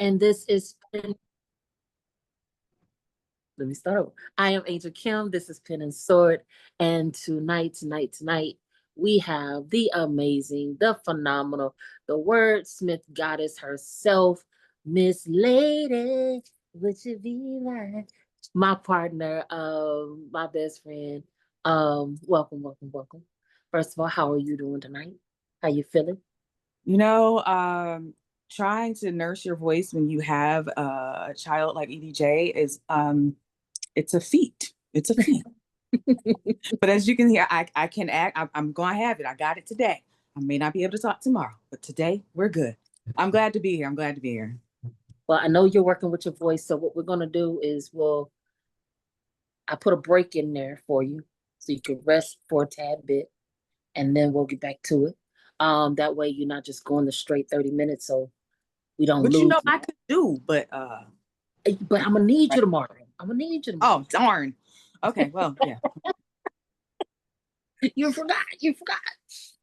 And this is Pen. Let me start over. I am Angel Kim. This is Pen and Sword. And tonight, we have the amazing, the phenomenal, the wordsmith goddess herself, Miss Lady. Would you be like my partner, my best friend? Welcome. First of all, how are you doing tonight? How you feeling? You know, trying to nurse your voice when you have a child like EDJ is it's a feat. It's a feat. But as you can hear, I can act. I'm going to have it. I got it today. I may not be able to talk tomorrow, but today we're good. I'm glad to be here. I'm glad to be here. Well, I know you're working with your voice, so what we're gonna do is I put a break in there for you so you can rest for a tad bit and then we'll get back to it. That way you're not just going the straight 30 minutes so we don't But you lose know you. I could do, but But I'm gonna need you tomorrow. I'm gonna need you tomorrow. oh darn. Okay, well, yeah. You forgot.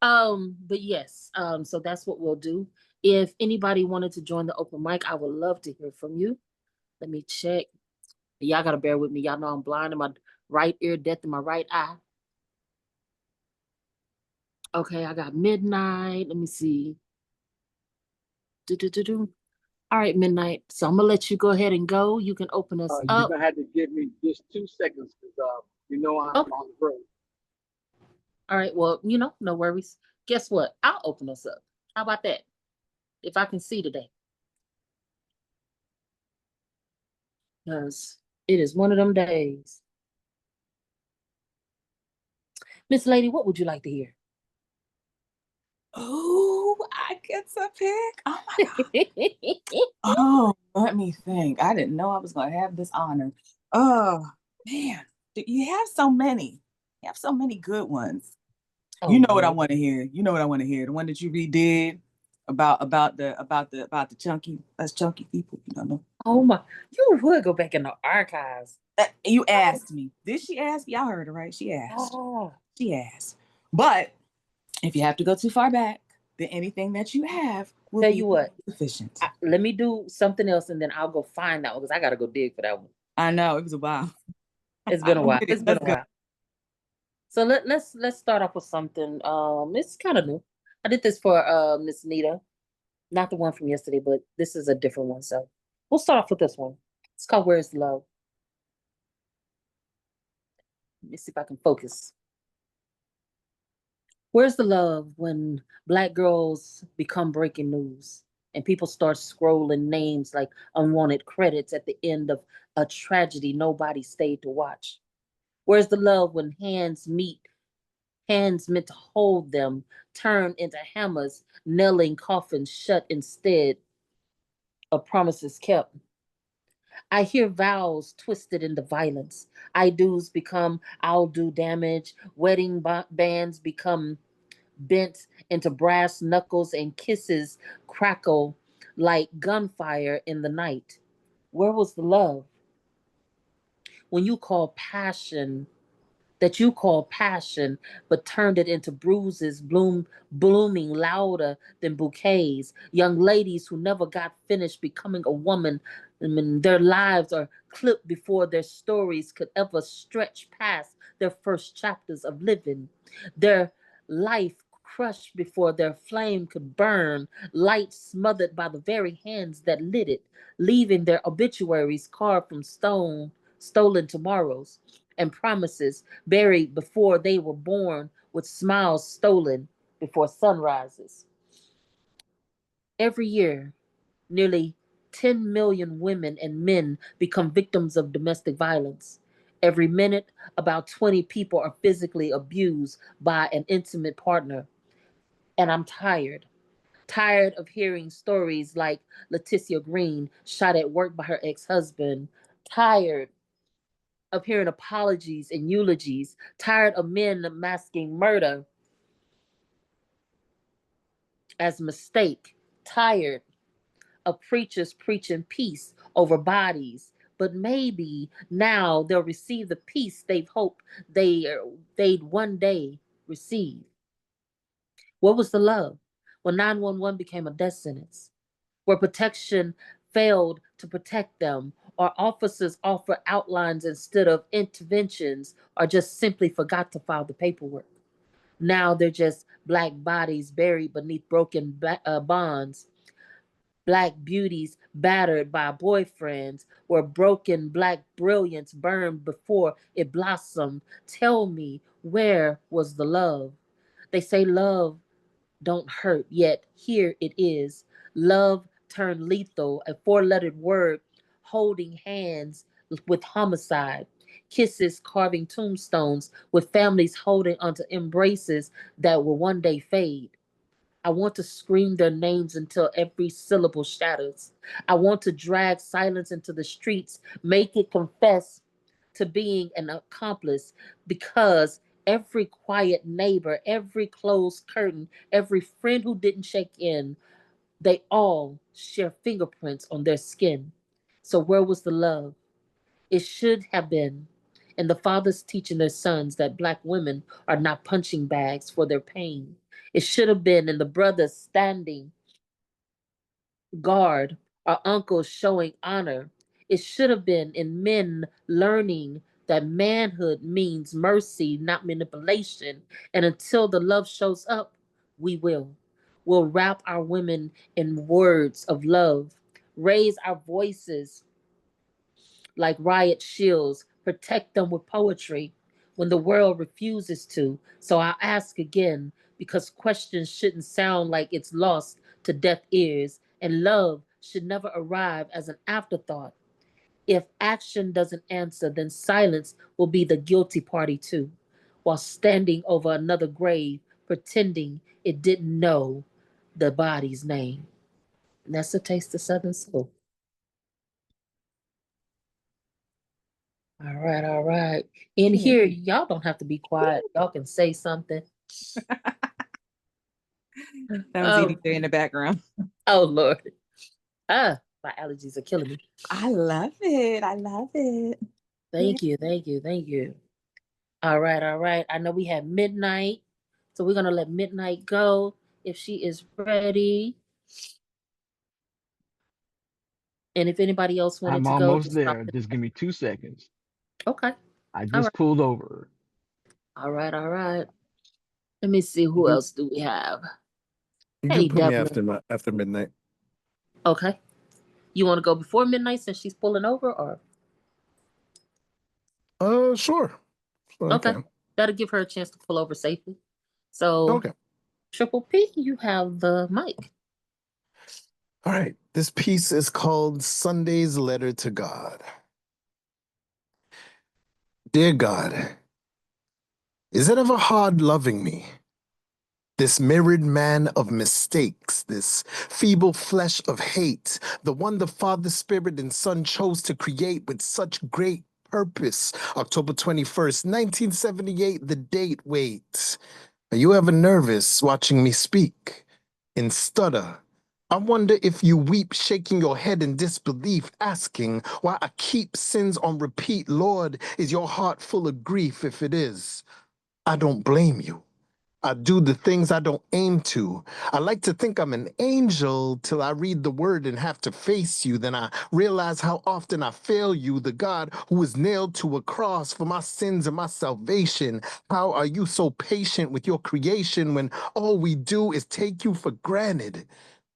But yes, so that's what we'll do. If anybody wanted to join the open mic, I would love to hear from you. Let me check. Y'all gotta bear with me. Y'all know I'm blind in my right ear, deaf in my right eye. Okay, I got midnight. Let me see. Do. All right, midnight. So I'm gonna let you go ahead and go. You can open us You're up. gonna have to give me just 2 seconds because I'm Oh, on the road. all right. Well, no worries. Guess what? I'll open us up. How about that? If I can see today, because it is one of them days. Miss Lady, what would you like to hear? Oh, I get to pick. Oh my God. Oh, let me think. I didn't know I was gonna have this honor. Oh man, you have so many. You have so many good ones. Oh You know what I Lord. want to hear. You know what I want to hear. The one that you redid about the chunky us chunky people. You don't know. Oh my. You would go back in the archives. You asked me. Did she ask? Y'all heard her, right? She asked. Oh. She asked. But if you have to go too far back, then anything that you have will Tell be you what. sufficient. Let me do something else and then I'll go find that one because I gotta go dig for that one. I know it was a while. It's been a I'm while. with it. It's been Let's a go. while. So let's start off with something. It's kind of new. I did this for Miss Nita, not the one from yesterday, but this is a different one. So we'll start off with this one. It's called "Where's the Love." Let me see if I can focus. Where's the love when black girls become breaking news and people start scrolling names like unwanted credits at the end of a tragedy nobody stayed to watch? Where's the love when hands meant to hold them turn into hammers, nailing coffins shut instead of promises kept? I hear vows twisted into violence. I do's become I'll do damage. Bands become bent into brass knuckles and kisses crackle like gunfire in the night. Where was the love when you call passion, but turned it into bruises, blooming louder than bouquets. Young ladies who never got finished becoming a woman. I mean, their lives are clipped before their stories could ever stretch past their first chapters of living. Their life crushed before their flame could burn, light smothered by the very hands that lit it, leaving their obituaries carved from stone, stolen tomorrows and promises buried before they were born, with smiles stolen before sunrises. Every year, nearly 10 million women and men become victims of domestic violence. Every minute, about 20 people are physically abused by an intimate partner. And I'm tired. Tired of hearing stories like Leticia Green shot at work by her ex husband. Tired of hearing apologies and eulogies, tired of men masking murder as mistake, tired of preachers preaching peace over bodies. But maybe now they'll receive the peace they've hoped they'd one day receive. What was the love when 911 became a death sentence? Where protection failed to protect them, or officers offer outlines instead of interventions, or just simply forgot to file the paperwork. Now they're just black bodies buried beneath broken bonds, black beauties battered by boyfriends, where broken black brilliance burned before it blossomed. Tell me, where was the love? They say love don't hurt, yet here it is. Love turned lethal, a four-lettered word holding hands with homicide. Kisses carving tombstones, with families holding onto embraces that will one day fade. I want to scream their names until every syllable shatters. I want to drag silence into the streets, make it confess to being an accomplice, because every quiet neighbor, every closed curtain, every friend who didn't check in, they all share fingerprints on their skin. So where was the love? It should have been. And the fathers teaching their sons that black women are not punching bags for their pain. It should have been in the brothers standing guard, our uncles showing honor. It should have been in men learning that manhood means mercy, not manipulation. And until the love shows up, we will. We'll wrap our women in words of love, raise our voices like riot shields, protect them with poetry when the world refuses to. So I'll ask again, because questions shouldn't sound like it's lost to deaf ears, and love should never arrive as an afterthought. If action doesn't answer, then silence will be the guilty party too, while standing over another grave, pretending it didn't know the body's name. And that's a taste of Southern soul. All right, all right. In here, y'all don't have to be quiet. Y'all can say something. That was Edie J in the background. Oh Lord. My allergies are killing me. I love it. I love it. Thank you, thank you, thank you. All right, all right. I know we have Midnight, so we're gonna let Midnight go if she is ready. And if anybody else wanted I'm to go, almost just there. Just give me 2 seconds. Okay. I All just right. pulled over. All right, all right. Let me see who else do we have. You Hey, can put me Devlin. after midnight. Okay. You want to go before midnight since she's pulling over, or Sure. okay? That'll give her a chance to pull over safely. So, Okay. Triple P, you have the mic. All right. This piece is called Sunday's Letter to God. Dear God, is it ever hard loving me? This mirrored man of mistakes, this feeble flesh of hate, the one the Father, Spirit, and Son chose to create with such great purpose. October 21st, 1978, the date. Wait, are you ever nervous watching me speak? In stutter, I wonder if you weep, shaking your head in disbelief, asking why I keep sins on repeat. Lord, is your heart full of grief? If it is, I don't blame you. I do the things I don't aim to. I like to think I'm an angel till I read the word and have to face you. Then I realize how often I fail you, the God who was nailed to a cross for my sins and my salvation. How are you so patient with your creation when all we do is take you for granted?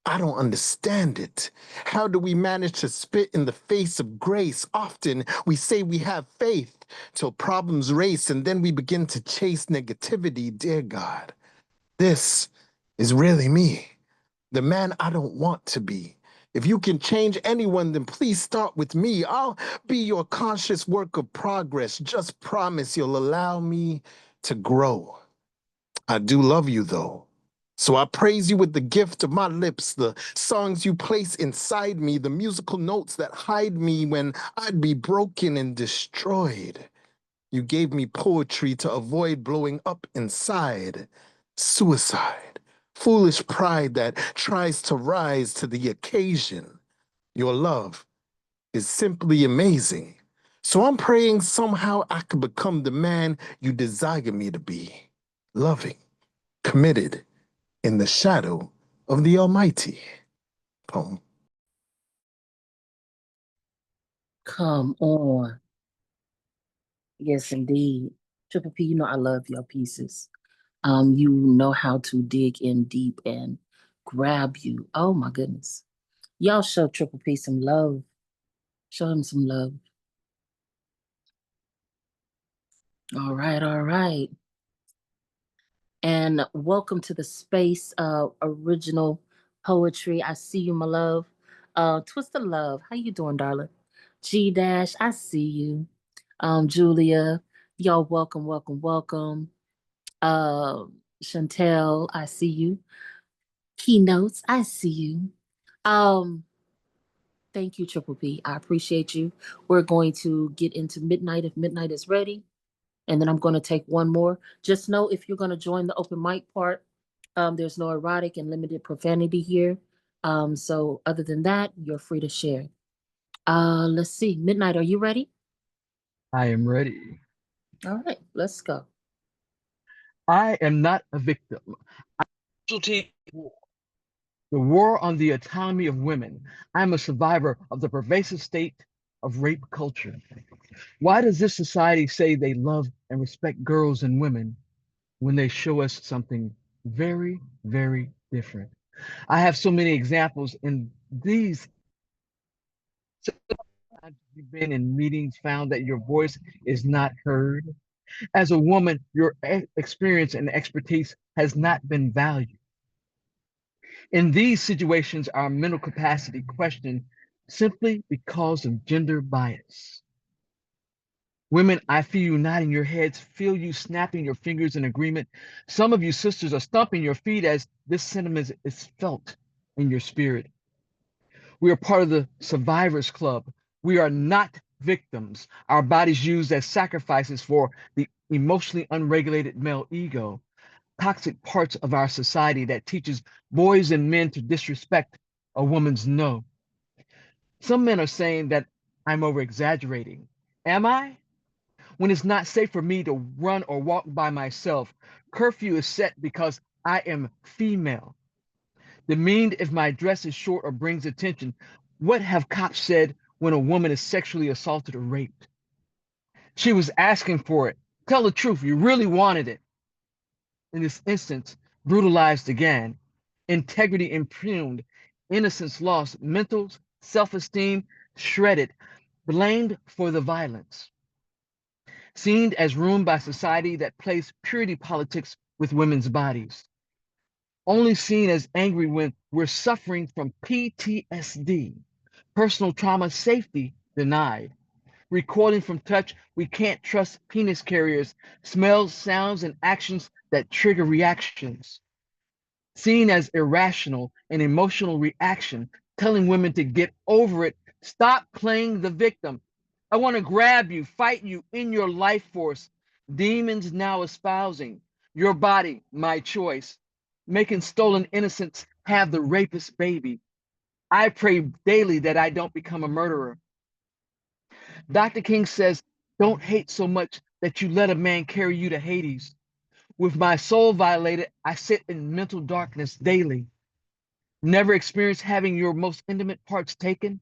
I don't understand it. How do we manage to spit in the face of grace? Often we say we have faith till problems race and then we begin to chase negativity. Dear God, this is really me, the man I don't want to be. If you can change anyone, then please start with me. I'll be your conscious work of progress. Just promise you'll allow me to grow. I do love you, though. So I praise you with the gift of my lips, the songs you place inside me, the musical notes that hide me when I'd be broken and destroyed. You gave me poetry to avoid blowing up inside. Suicide, foolish pride that tries to rise to the occasion. Your love is simply amazing. So I'm praying somehow I could become the man you desire me to be. Loving, committed, in the shadow of the Almighty. Poem. Come on. Yes, indeed. Triple P, you know I love your pieces. You know how to dig in deep and grab you. Oh my goodness. Y'all show Triple P some love. Show him some love. All right, all right. And welcome to the space of original poetry. I see you, my love. Twist of Love, how you doing, darling? G Dash, I see you. Julia, y'all welcome, welcome, welcome. Chantel, I see you. Keynotes, I see you. Um, thank you, Triple P. I appreciate you. We're going to get into midnight if midnight is ready. And then I'm going to take one more. Just know if you're going to join the open mic part, there's no erotic and limited profanity here. So other than that, you're free to share. Let's see. Midnight, are you ready? I am ready. All right, let's go. I am not a victim. I'm a casualty of war. The war on the autonomy of women. I'm a survivor of the pervasive state of rape culture. Why does this society say they love and respect girls and women when they show us something very, very different? I have so many examples in these. You've been in meetings, found that your voice is not heard. As a woman, your experience and expertise has not been valued. In these situations, our mental capacity questioned simply because of gender bias. Women, I feel you nodding your heads, feel you snapping your fingers in agreement. Some of you sisters are stomping your feet as this sentiment is felt in your spirit. We are part of the Survivors Club. We are not victims. Our bodies used as sacrifices for the emotionally unregulated male ego, toxic parts of our society that teaches boys and men to disrespect a woman's no. Some men are saying that I'm over exaggerating. Am I? When it's not safe for me to run or walk by myself, curfew is set because I am female. Demeaned if my dress is short or brings attention. What have cops said when a woman is sexually assaulted or raped? She was asking for it. Tell the truth, you really wanted it. In this instance, brutalized again, integrity impugned, innocence lost, mental self-esteem shredded, blamed for the violence. Seen as ruined by society that plays purity politics with women's bodies. Only seen as angry when we're suffering from PTSD, personal trauma safety denied. Recording from touch, we can't trust penis carriers, smells, sounds, and actions that trigger reactions. Seen as irrational and emotional reaction, telling women to get over it, stop playing the victim. I want to grab you, fight you in your life force. Demons now espousing your body, my choice, making stolen innocence have the rapist baby. I pray daily that I don't become a murderer. Dr. King says, don't hate so much that you let a man carry you to Hades. With my soul violated, I sit in mental darkness daily. Never experienced having your most intimate parts taken?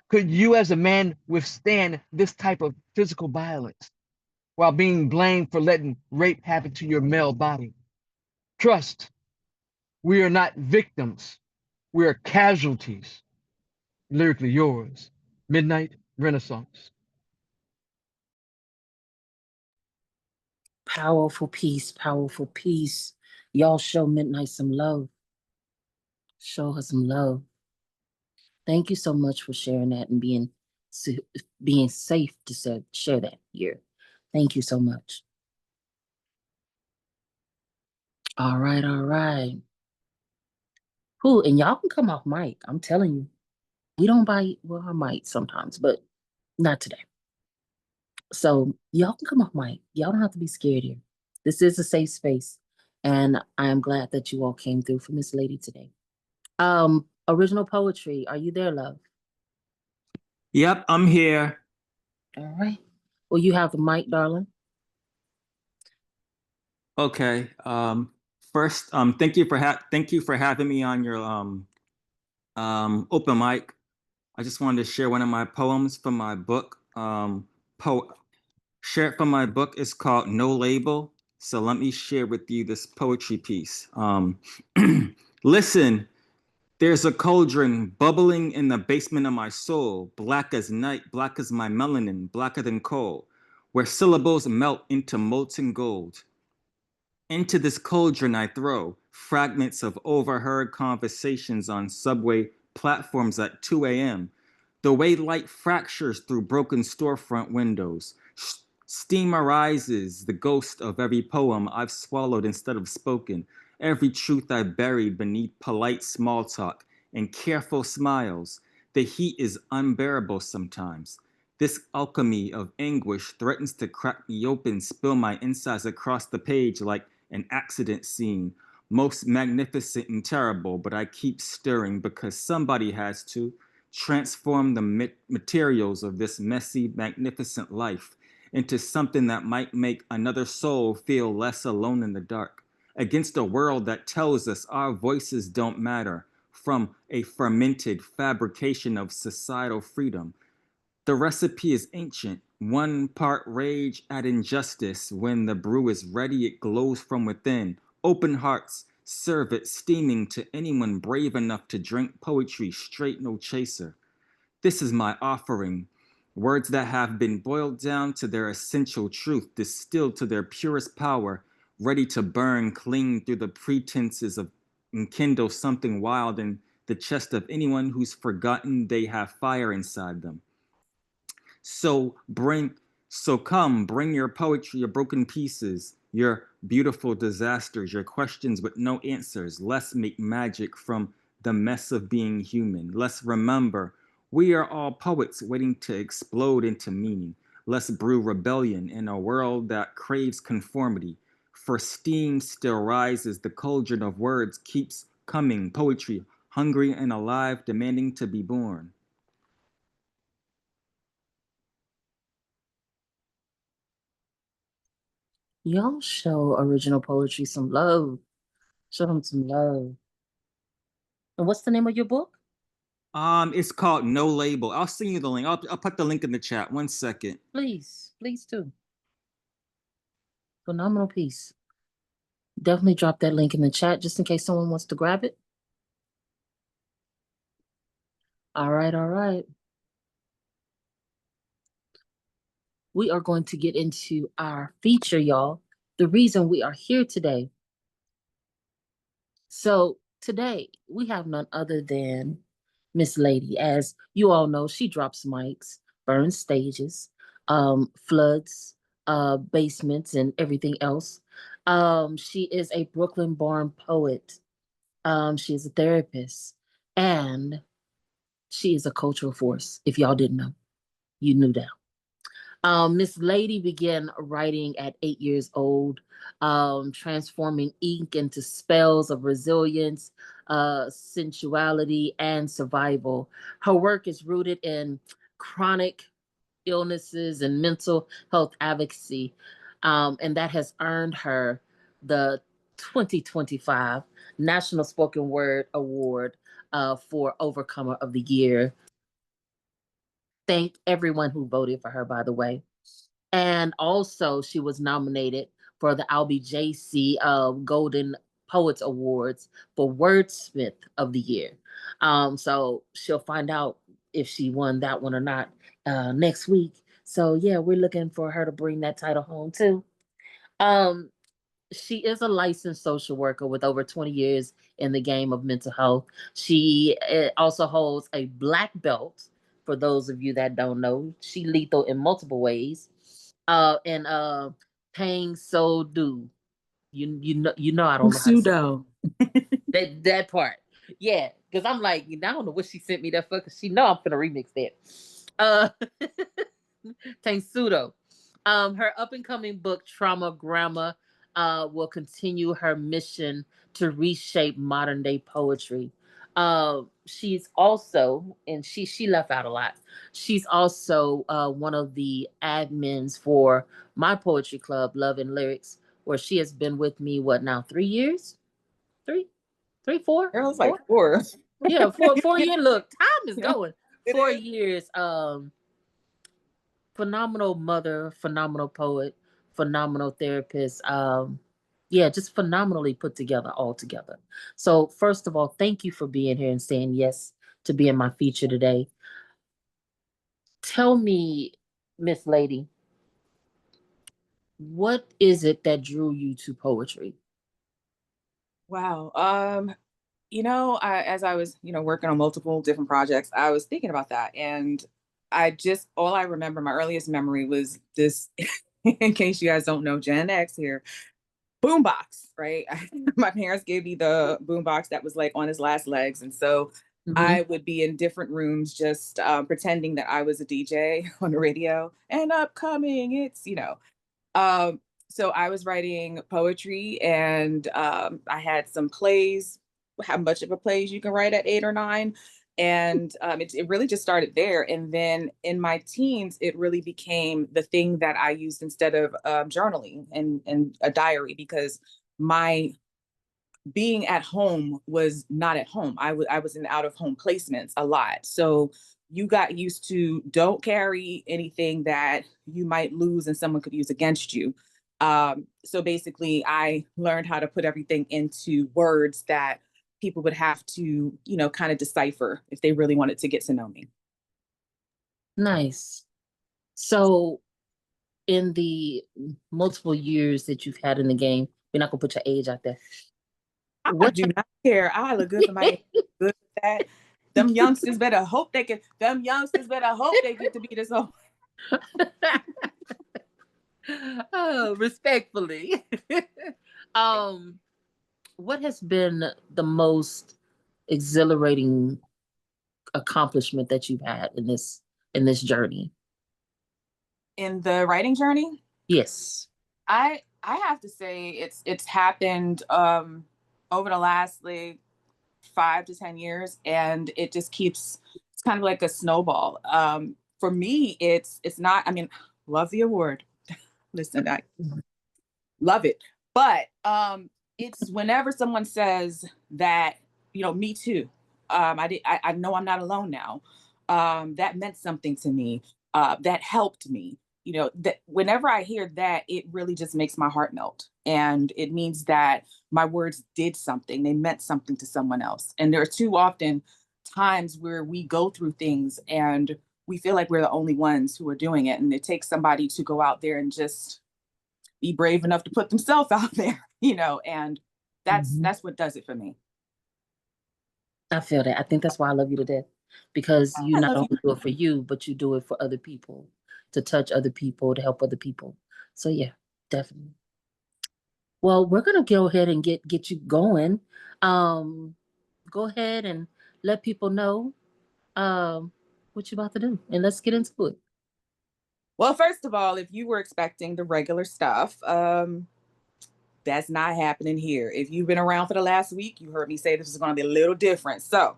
Could you as a man withstand this type of physical violence while being blamed for letting rape happen to your male body? Trust, we are not victims. We are casualties. Lyrically yours, Midnight Renaissance. Powerful piece, powerful piece. Y'all show Midnight some love. Show her some love. Thank you so much for sharing that and being safe to share that here. Thank you so much. All right, all right. Who and y'all can come off mic. I'm telling you, we don't bite. Well, I might sometimes, but not today. So y'all can come off mic. Y'all don't have to be scared here. This is a safe space, and I am glad that you all came through for Miss Lady today. Original poetry. Are you there, love? Yep, I'm here. All right. Well, you have the mic, darling. Okay. First, thank you for having me on your open mic. I just wanted to share one of my poems from my book. Share it from my book. It's called No Label. So let me share with you this poetry piece. Listen, there's a cauldron bubbling in the basement of my soul, black as night, black as my melanin, blacker than coal, where syllables melt into molten gold. Into this cauldron I throw fragments of overheard conversations on subway platforms at 2 a.m. The way light fractures through broken storefront windows. Steam arises, the ghost of every poem I've swallowed instead of spoken, every truth I buried beneath polite small talk and careful smiles. The heat is unbearable sometimes. This alchemy of anguish threatens to crack me open, spill my insides across the page like an accident scene, most magnificent and terrible, but I keep stirring because somebody has to transform the materials of this messy, magnificent life into something that might make another soul feel less alone in the dark, against a world that tells us our voices don't matter, from a fermented fabrication of societal freedom. The recipe is ancient. 1 part rage at injustice. When the brew is ready, it glows from within. Open hearts, serve it steaming to anyone brave enough to drink poetry straight, no chaser. This is my offering. Words that have been boiled down to their essential truth, distilled to their purest power, ready to burn clean through the pretenses of and kindle something wild in the chest of anyone who's forgotten they have fire inside them. So come, bring your poetry, your broken pieces, your beautiful disasters, your questions with no answers. Let's make magic from the mess of being human. Let's remember we are all poets waiting to explode into meaning. Let's brew rebellion in a world that craves conformity. For steam still rises, the cauldron of words keeps coming. Poetry, hungry and alive, demanding to be born. Y'all show original poetry some love. Show them some love. And what's the name of your book? It's called No Label. I'll send you the link. I'll put the link in the chat. 1 second. Please do. Phenomenal piece. Definitely drop that link in the chat just in case someone wants to grab it. All right. We are going to get into our feature, y'all. The reason we are here today. So today we have none other than Miss Lady. As you all know, she drops mics, burns stages, floods, basements, and everything else. She is a Brooklyn-born poet. She is a therapist, and she is a cultural force. If y'all didn't know, you knew that. Miss Lady began writing at 8 years old, transforming ink into spells of resilience, sensuality, and survival. Her work is rooted in chronic illnesses and mental health advocacy, and that has earned her the 2025 National Spoken Word Award for Overcomer of the Year. Thank everyone who voted for her, by the way. And also, she was nominated for the LBJC Golden Poets Awards for Wordsmith of the Year. So she'll find out if she won that one or not next week. So yeah, we're looking for her to bring that title home too. She is a licensed social worker with over 20 years in the game of mental health. She also holds a black belt. For those of you that don't know, she lethal in multiple ways. And Pang So Do. You know I don't know how to say Pseudo. that part. Yeah, because I'm like, I don't know what she sent me that for, because she know I'm gonna remix that. Tang Pseudo. Her up and coming book, Trauma Grammar, will continue her mission to reshape modern day poetry. She's also, and she left out a lot. She's also one of the admins for my poetry club, Love and Lyrics, where she has been with me. What now? 3 years? Three, 4? It was like 4. Yeah, 4 years. Look, time is going. 4 years. Phenomenal mother, phenomenal poet, phenomenal therapist. Yeah, just phenomenally put together all together. So first of all, thank you for being here and saying yes to be in my feature today. Tell me, Miss Lady, what is it that drew you to poetry? Wow. As I was, working on multiple different projects, I was thinking about that. And all I remember, my earliest memory was this, in case you guys don't know, Gen X here, boombox, right? My parents gave me the boombox that was like on his last legs. And so Mhm. I would be in different rooms just pretending that I was a DJ on the radio and upcoming, um, so I was writing poetry and I had some plays, how much of a plays you can write at 8 or 9. And it really just started there. And then in my teens, it really became the thing that I used instead of journaling and a diary, because my being at home was not at home. I was in out of home placements a lot. So you got used to don't carry anything that you might lose and someone could use against you. So basically, I learned how to put everything into words that people would have to, kind of decipher if they really wanted to get to know me. Nice. So in the multiple years that you've had in the game, we're not gonna put your age out there. I What do not care. I look good for my age. Good for that. Them youngsters better hope they can. Them youngsters better hope they get to be this old. Oh, respectfully. um, what has been the most exhilarating accomplishment that you've had in this journey? In the writing journey, Yes. I have to say it's happened over the last like 5 to 10 years, and it just keeps, it's kind of like a snowball. For me, it's not, I mean, love the award. Listen, I love it. But it's whenever someone says that, me too. I know I'm not alone now. That meant something to me. That helped me. That whenever I hear that, it really just makes my heart melt. And it means that my words did something. They meant something to someone else. And there are too often times where we go through things and we feel like we're the only ones who are doing it. And it takes somebody to go out there and just be brave enough to put themselves out there, and Mhm. that's what does it for me. I feel that. I think that's why I love you to death. Because you I not love only you. do it for you, but you do it for other people, to touch other people, to help other people. So yeah, definitely. Well, we're gonna go ahead and get you going. Um, Go ahead and let people know what you're about to do, and let's get into it. Well, first of all, if you were expecting the regular stuff, that's not happening here. If you've been around for the last week, you heard me say this is going to be a little different. So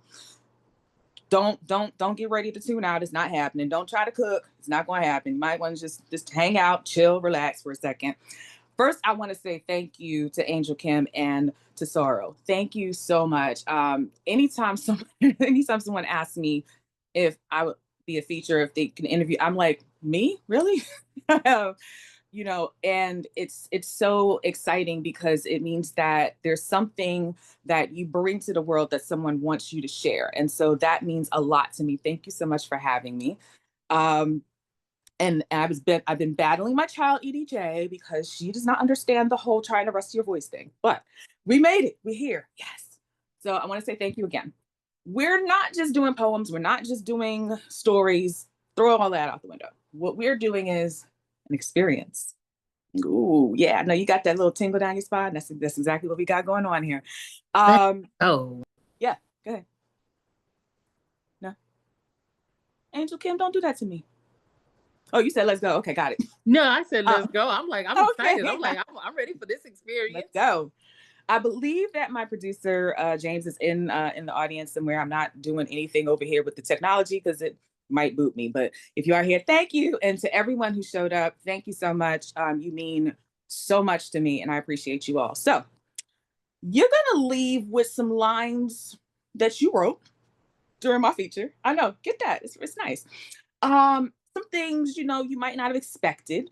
don't get ready to tune out. It's not happening. Don't try to cook. It's not going to happen. You might want to just hang out, chill, relax for a second. First, I want to say thank you to Angel Kim and to Sorrow. Thank you so much. Anytime someone asks me if I would be a feature, if they can interview, I'm like, me, really? And it's so exciting because it means that there's something that you bring to the world that someone wants you to share, and so that means a lot to me. Thank you so much for having me. Um, and I've been battling my child EDJ because she does not understand the whole trying to rest your voice thing. But we made it. We're here. Yes. So I want to say thank you again. We're not just doing poems. We're not just doing stories. Throw all that out the window. What we're doing is an experience. Ooh, yeah. No, you got that little tingle down your spine. That's exactly what we got going on here. Oh, Yeah. Go ahead. No, Angel Kim, don't do that to me. Oh, you said let's go. Okay, got it. no, I said Uh, let's go. I'm like, I'm okay. excited. I'm like, I'm ready for this experience. Let's go. I believe that my producer James is in the audience somewhere. I'm not doing anything over here with the technology because it might boot me. But if you are here, thank you. And to everyone who showed up, thank you so much. You mean so much to me, and I appreciate you all. So you're gonna leave with some lines that you wrote. during my feature. I know, get that. It's nice. Some things, you might not have expected,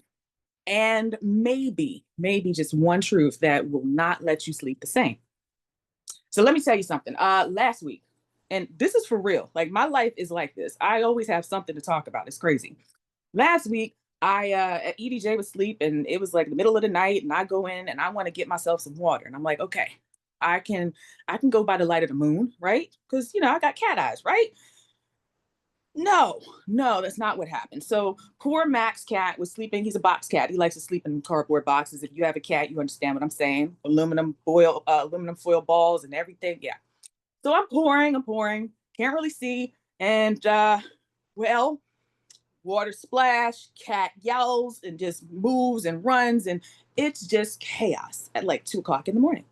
and maybe just one truth that will not let you sleep the same. So let me tell you something. Last week, and this is for real. Like, my life is like this. I always have something to talk about. It's crazy. Last week, EDJ was asleep, and it was like the middle of the night, and I go in and I want to get myself some water. And I'm like, okay, I can go by the light of the moon, right? Because I got cat eyes, right? No, that's not what happened. So poor Max cat was sleeping. He's a box cat. He likes to sleep in cardboard boxes. If you have a cat, you understand what I'm saying. Aluminum foil balls and everything. Yeah. So I'm pouring, can't really see. And water splash, cat yells and just moves and runs. And it's just chaos at like 2:00 in the morning.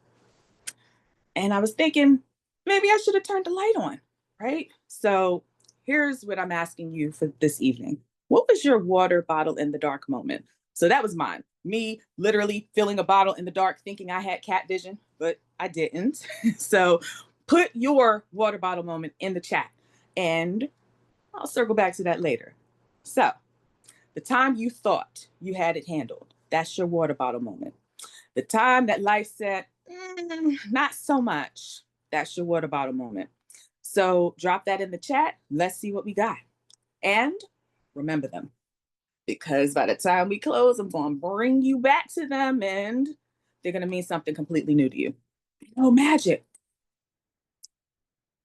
And I was thinking, maybe I should have turned the light on, right? So here's what I'm asking you for this evening. What was your water bottle in the dark moment? So that was mine. Me literally filling a bottle in the dark, thinking I had cat vision, but I didn't. So put your water bottle moment in the chat, and I'll circle back to that later. So the time you thought you had it handled, that's your water bottle moment. The time that life said, not so much, that's your water bottle moment. So drop that in the chat. Let's see what we got. And remember them, because by the time we close, I'm going to bring you back to them, and they're going to mean something completely new to you. Magic.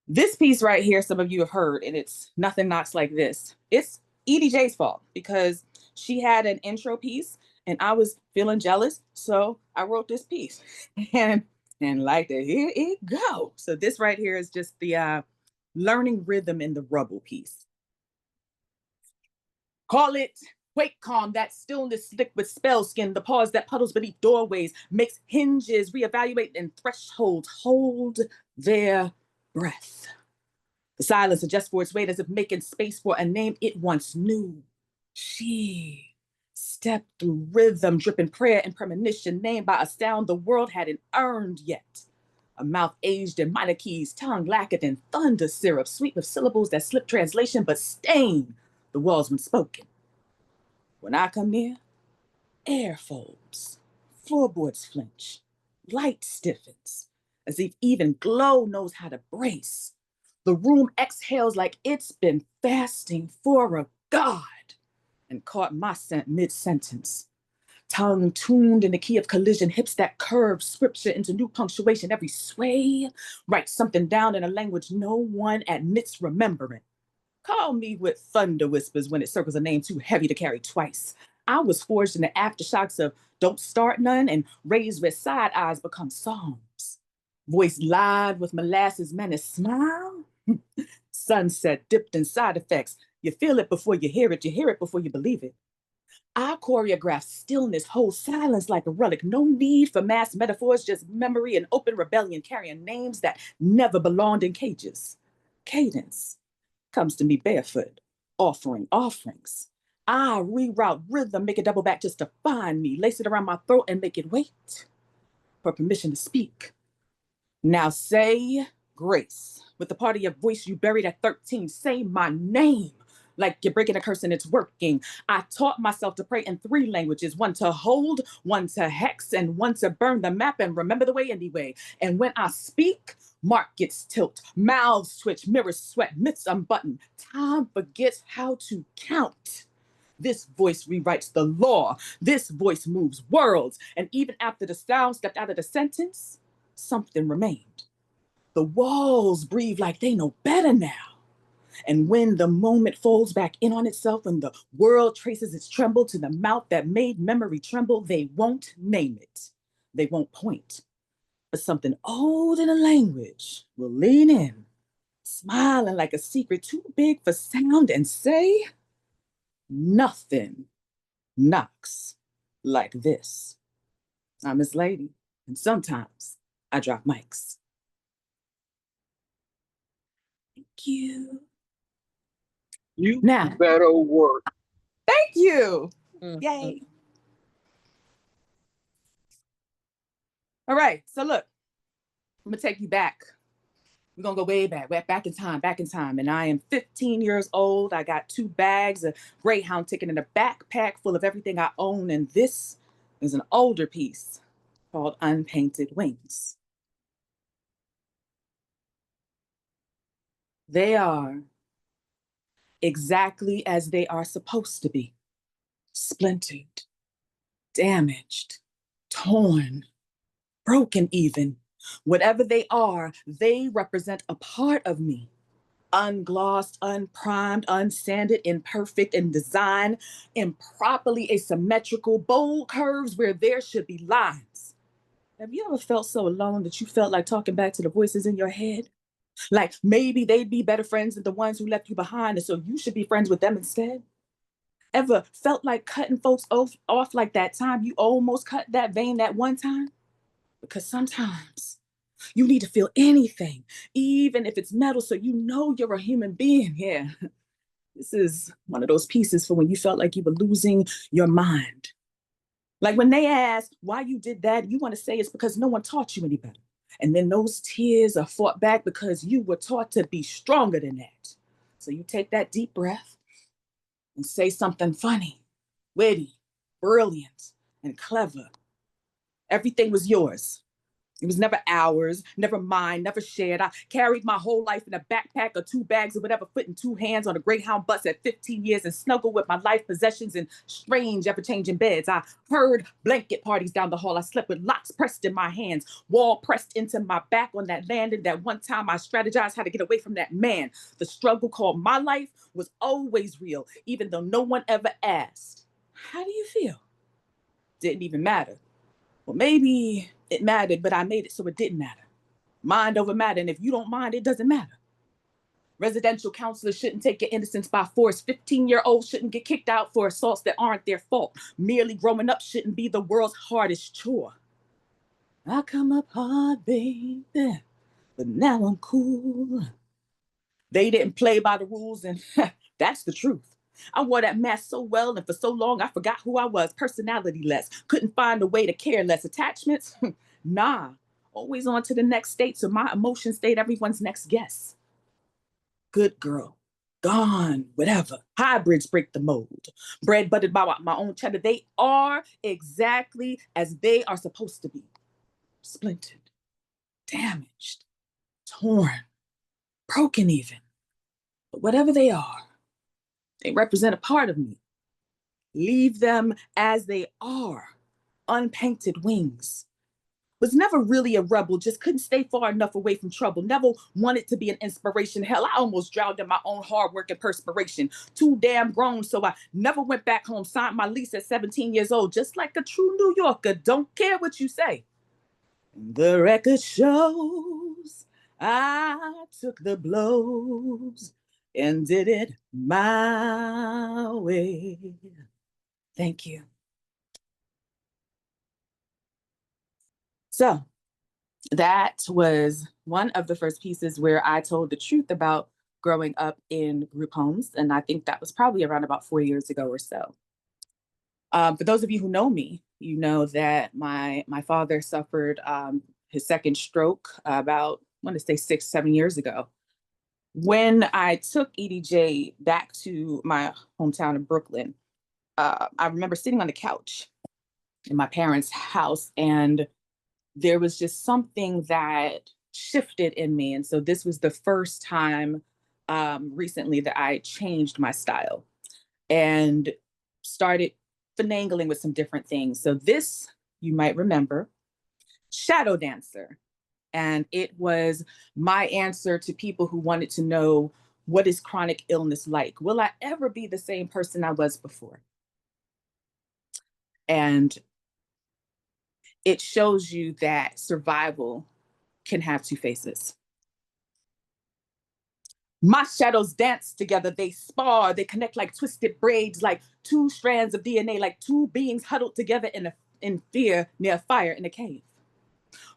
This piece right here, some of you have heard, and it's Nothing Knocks Like This. It's EDJ's fault, because she had an intro piece and I was feeling jealous. So I wrote this piece and like that, here it go. So this right here is just the learning rhythm in the rubble piece. Call it quake calm, that stillness slick with spell skin, the pause that puddles beneath doorways, makes hinges reevaluate and thresholds hold their breath. The silence adjusts for its weight as if making space for a name it once knew. She stepped through rhythm, dripping prayer and premonition, named by a sound the world hadn't earned yet. A mouth aged in minor keys, tongue lacquered in thunder syrup, sweet with syllables that slip translation but stain the walls when spoken. When I come near, air folds, floorboards flinch, light stiffens, as if even glow knows how to brace. The room exhales like it's been fasting for a god, and caught my scent mid-sentence. Tongue tuned in the key of collision, hips that curve scripture into new punctuation. Every sway writes something down in a language no one admits remembering. Call me with thunder whispers when it circles a name too heavy to carry twice. I was forged in the aftershocks of don't start none and raised where side eyes become psalms. Voice live with molasses menace smile. Sunset dipped in side effects. You feel it before you hear it before you believe it. I choreograph stillness, hold silence like a relic. No need for mass metaphors, just memory and open rebellion, carrying names that never belonged in cages. Cadence comes to me barefoot, offering offerings. I reroute rhythm, make it double back just to find me, lace it around my throat and make it wait for permission to speak. Now say grace. With the part of your voice you buried at 13, say my name. Like you're breaking a curse and it's working. I taught myself to pray in 3 languages, one to hold, one to hex, and one to burn the map and remember the way anyway. And when I speak, mark gets tilt, mouths twitch, mirrors sweat, myths unbutton. Time forgets how to count. This voice rewrites the law. This voice moves worlds. And even after the sound stepped out of the sentence, something remained. The walls breathe like they know better now. And when the moment folds back in on itself, when the world traces its tremble to the mouth that made memory tremble, they won't name it. They won't point. But something old in a language will lean in, smiling like a secret too big for sound, and say, nothing knocks like this. I'm Miss Lady, and sometimes I drop mics. Thank you. You Now, Better work. thank you. Mhm. Yay. All right, so look, I'm gonna take you back We're gonna go way back in time, And I am 15 years old. I got 2 bags, a Greyhound ticket, and a backpack full of everything I own. And this is an older piece called Unpainted Wings. They are exactly as they are supposed to be: splintered, damaged, torn, broken even. Whatever they are, they represent a part of me. Unglossed, unprimed, unsanded, imperfect in design, improperly asymmetrical, bold curves where there should be lines. Have you ever felt so alone that you felt like talking back to the voices in your head? Like maybe they'd be better friends than the ones who left you behind, and so you should be friends with them instead? Ever felt like cutting folks off like that time you almost cut that vein that one time? Because sometimes you need to feel anything, even if it's metal, so you know you're a human being. Yeah, this is one of those pieces for when you felt like you were losing your mind. Like when they ask why you did that, you want to say it's because no one taught you any better. And then those tears are fought back because you were taught to be stronger than that. So you take that deep breath and say something funny, witty, brilliant, and clever. Everything was yours. It was never ours, never mine, never shared. I carried my whole life in a backpack or 2 bags or whatever, fit in 2 hands on a Greyhound bus at 15 years and snuggled with my life possessions in strange, ever-changing beds. I heard blanket parties down the hall. I slept with locks pressed in my hands, wall pressed into my back on that landing. That one time I strategized how to get away from that man. The struggle called my life was always real, even though no one ever asked, how do you feel? Didn't even matter. Well, maybe it mattered, but I made it so it didn't matter. Mind over matter, and if you don't mind, it doesn't matter. Residential counselors shouldn't take your innocence by force. 15-year-olds shouldn't get kicked out for assaults that aren't their fault. Merely growing up shouldn't be the world's hardest chore. I come up hard, baby, but now I'm cool. They didn't play by the rules, and that's the truth. I wore that mask so well, and for so long, I forgot who I was, personality-less. Couldn't find a way to care less. Attachments? Nah. Always on to the next state, so my emotions stayed everyone's next guess. Good girl. Gone, whatever. Hybrids break the mold. Bread buttered by my own cheddar. They are exactly as they are supposed to be. Splintered, damaged, torn, broken even. But whatever they are, they represent a part of me. Leave them as they are, unpainted wings. Was never really a rebel, just couldn't stay far enough away from trouble. Never wanted to be an inspiration. Hell, I almost drowned in my own hard work and perspiration. Too damn grown, so I never went back home. Signed my lease at 17 years old, just like a true New Yorker. Don't care what you say. The record shows I took the blows and did it my way. Thank you. So that was one of the first pieces where I told the truth about growing up in group homes. And I think that was probably around about 4 years ago or so. For those of you who know me, you know that my father suffered his second stroke about, I want to say 6, 7 years ago. When I took EDJ back to my hometown in Brooklyn, I remember sitting on the couch in my parents' house, and there was just something that shifted in me. And so this was the first time recently that I changed my style and started finagling with some different things. So this, you might remember, shadow dancer. And it was my answer to people who wanted to know, what is chronic illness like? Will I ever be the same person I was before? And it shows you that survival can have 2 faces. My shadows dance together, they spar, they connect like twisted braids, like 2 strands of DNA, like 2 beings huddled together in fear near a fire in a cave.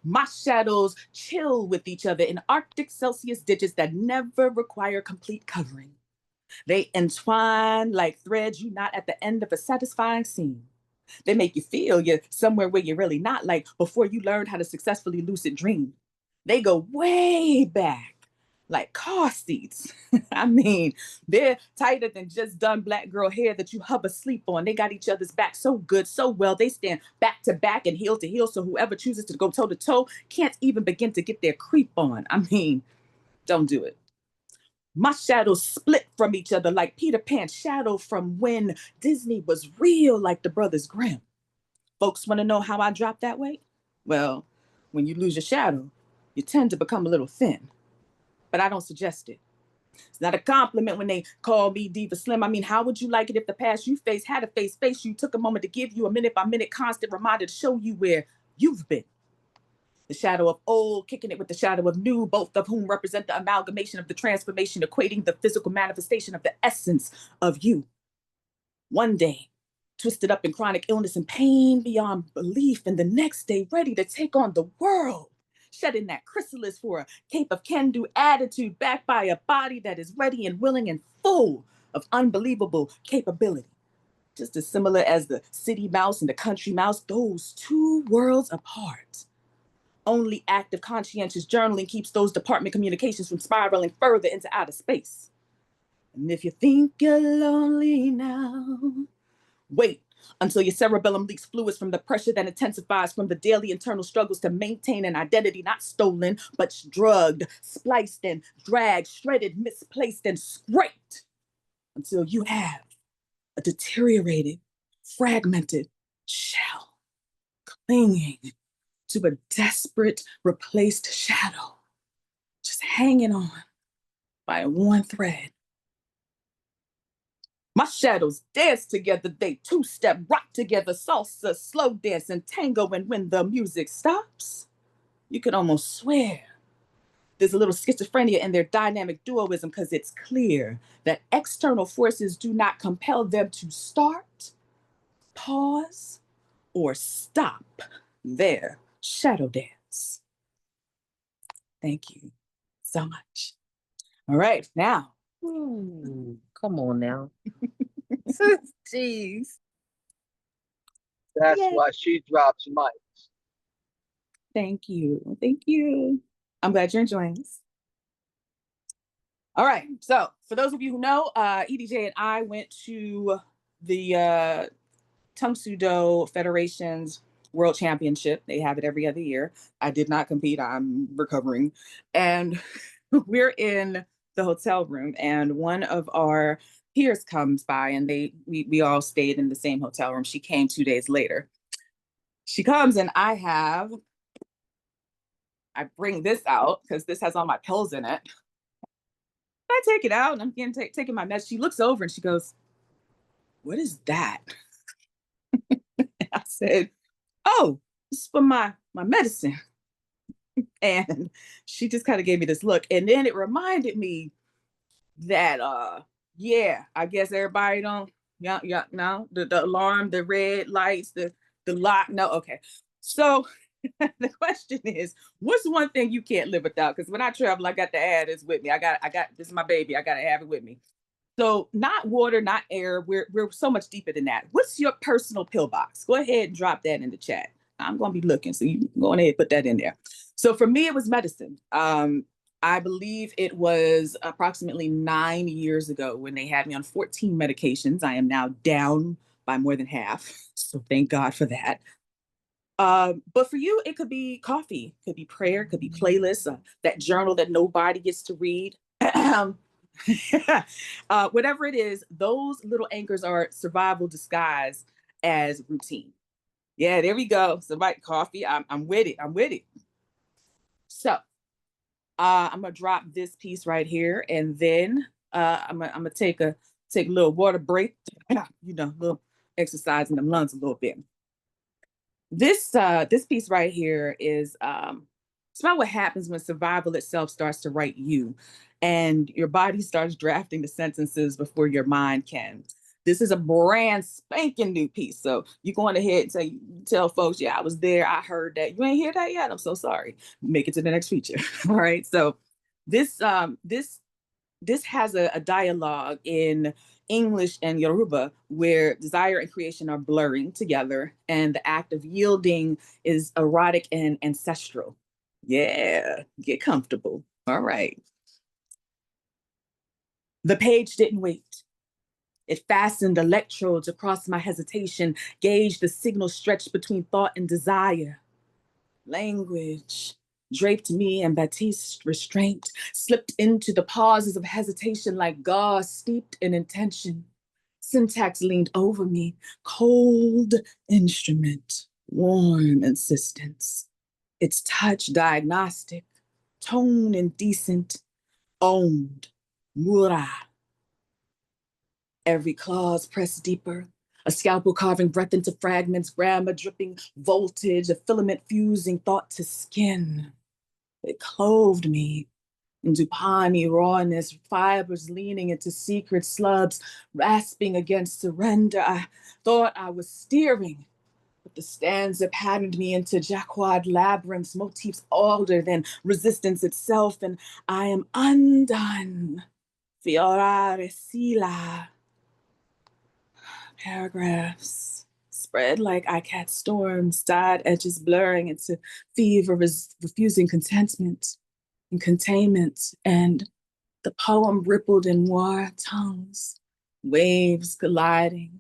My shadows chill with each other in Arctic Celsius ditches that never require complete covering. They entwine like threads you knot at the end of a satisfying scene. They make you feel you're somewhere where you're really not, like before you learned how to successfully lucid dream. They go way back, like car seats. I mean, they're tighter than just done black girl hair that you hover sleep on. They got each other's back so good, so well. They stand back to back and heel to heel. So whoever chooses to go toe to toe can't even begin to get their creep on. I mean, don't do it. My shadows split from each other like Peter Pan's shadow from when Disney was real, like the Brothers Grimm. Folks want to know how I dropped that weight? Well, when you lose your shadow, you tend to become a little thin. But I don't suggest it. It's not a compliment when they call me Diva Slim. I mean, how would you like it if the past you faced had a face you took a moment to give you a minute by minute constant reminder to show you where you've been? The shadow of old, kicking it with the shadow of new, both of whom represent the amalgamation of the transformation, equating the physical manifestation of the essence of you. One day, twisted up in chronic illness and pain beyond belief, and the next day, ready to take on the world, shedding that chrysalis for a cape of can-do attitude, backed by a body that is ready and willing and full of unbelievable capability. Just as similar as the city mouse and the country mouse, those two worlds apart. Only active conscientious journaling keeps those department communications from spiraling further into outer space. And if you think you're lonely now, wait until your cerebellum leaks fluids from the pressure that intensifies from the daily internal struggles to maintain an identity not stolen, but drugged, spliced and dragged, shredded, misplaced and scraped until you have a deteriorated, fragmented shell clinging to a desperate, replaced shadow, just hanging on by one thread. My shadows dance together, they two-step, rock together, salsa, slow dance, and tango, and when the music stops, you can almost swear there's a little schizophrenia in their dynamic dualism, because it's clear that external forces do not compel them to start, pause, or stop their shadow dance. Thank you so much. All right, now. Come on now. Jeez. That's Yay. why she drops mics. Thank you. Thank you. I'm glad you're enjoying this. All right. So for those of you who know, EDJ and I went to the Tang Soo Do Federation's World Championship. They have it every other year. I did not compete. I'm recovering. And we're in the hotel room, and one of our peers comes by, and we all stayed in the same hotel room. She came 2 days later. She comes, and I bring this out because this has all my pills in it. I take it out, and I'm getting taking my meds. She looks over and she goes, "What is that?" I said, "Oh, this is for my medicine." And she just kind of gave me this look. And then it reminded me that yeah, I guess everybody don't, no, the alarm, the red lights, the lock. No, okay. So the question is, what's one thing you can't live without? Because when I travel, I got to add this with me. I got this is my baby. I gotta have it with me. So not water, not air. We're so much deeper than that. What's your personal pill box? Go ahead and drop that in the chat. I'm gonna be looking, so you go ahead and put that in there. So for me, it was medicine. I believe it was approximately 9 years ago when they had me on 14 medications. I am now down by more than half, so thank God for that. But for you, it could be coffee, could be prayer, could be playlists, that journal that nobody gets to read. Whatever it is, those little anchors are survival disguised as routine. Yeah, there we go. Somebody, coffee. I'm with it. I'm with it. So I'm gonna drop this piece right here, and then I'm gonna take a little water break. You know, a little exercise in the lungs a little bit. This piece right here is it's about what happens when survival itself starts to write you, and your body starts drafting the sentences before your mind can. This is a brand spanking new piece. So you going ahead and tell folks, yeah, I was there. I heard that. You ain't hear that yet? I'm so sorry. Make it to the next feature. All right. So this has a dialogue in English and Yoruba where desire and creation are blurring together, and the act of yielding is erotic and ancestral. Yeah, get comfortable. All right. The page didn't wait. It fastened electrodes across my hesitation, gauged the signal stretched between thought and desire. Language draped me in Baptiste's restraint, slipped into the pauses of hesitation like gauze steeped in intention. Syntax leaned over me, cold instrument, warm insistence. Its touch diagnostic, tone indecent, owned, mura. Every clause pressed deeper, a scalpel carving breath into fragments, grammar dripping voltage, a filament fusing thought to skin. It clothed me into palmy rawness, fibers leaning into secret slubs, rasping against surrender. I thought I was steering, but the stanza patterned me into jacquard labyrinths, motifs older than resistance itself, and I am undone. Fiorare sila. Paragraphs spread like ICAT storms, dyed edges blurring into fever, refusing contentment and containment, and the poem rippled in war tongues, waves colliding,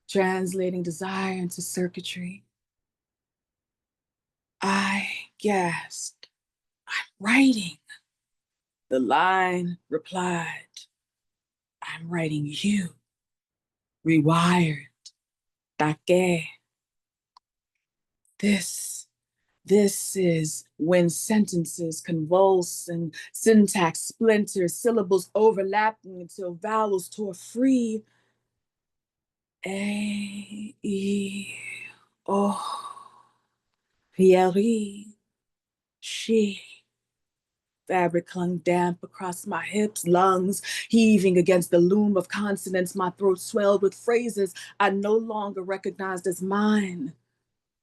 translating desire into circuitry. I gasped, I'm writing. The line replied, I'm writing you. Rewired. Take. This is when sentences convulse and syntax splinters, syllables overlapping until vowels tore free. A, E, O, Pierre, she. Fabric clung damp across my hips, lungs heaving against the loom of consonants. My throat swelled with phrases I no longer recognized as mine.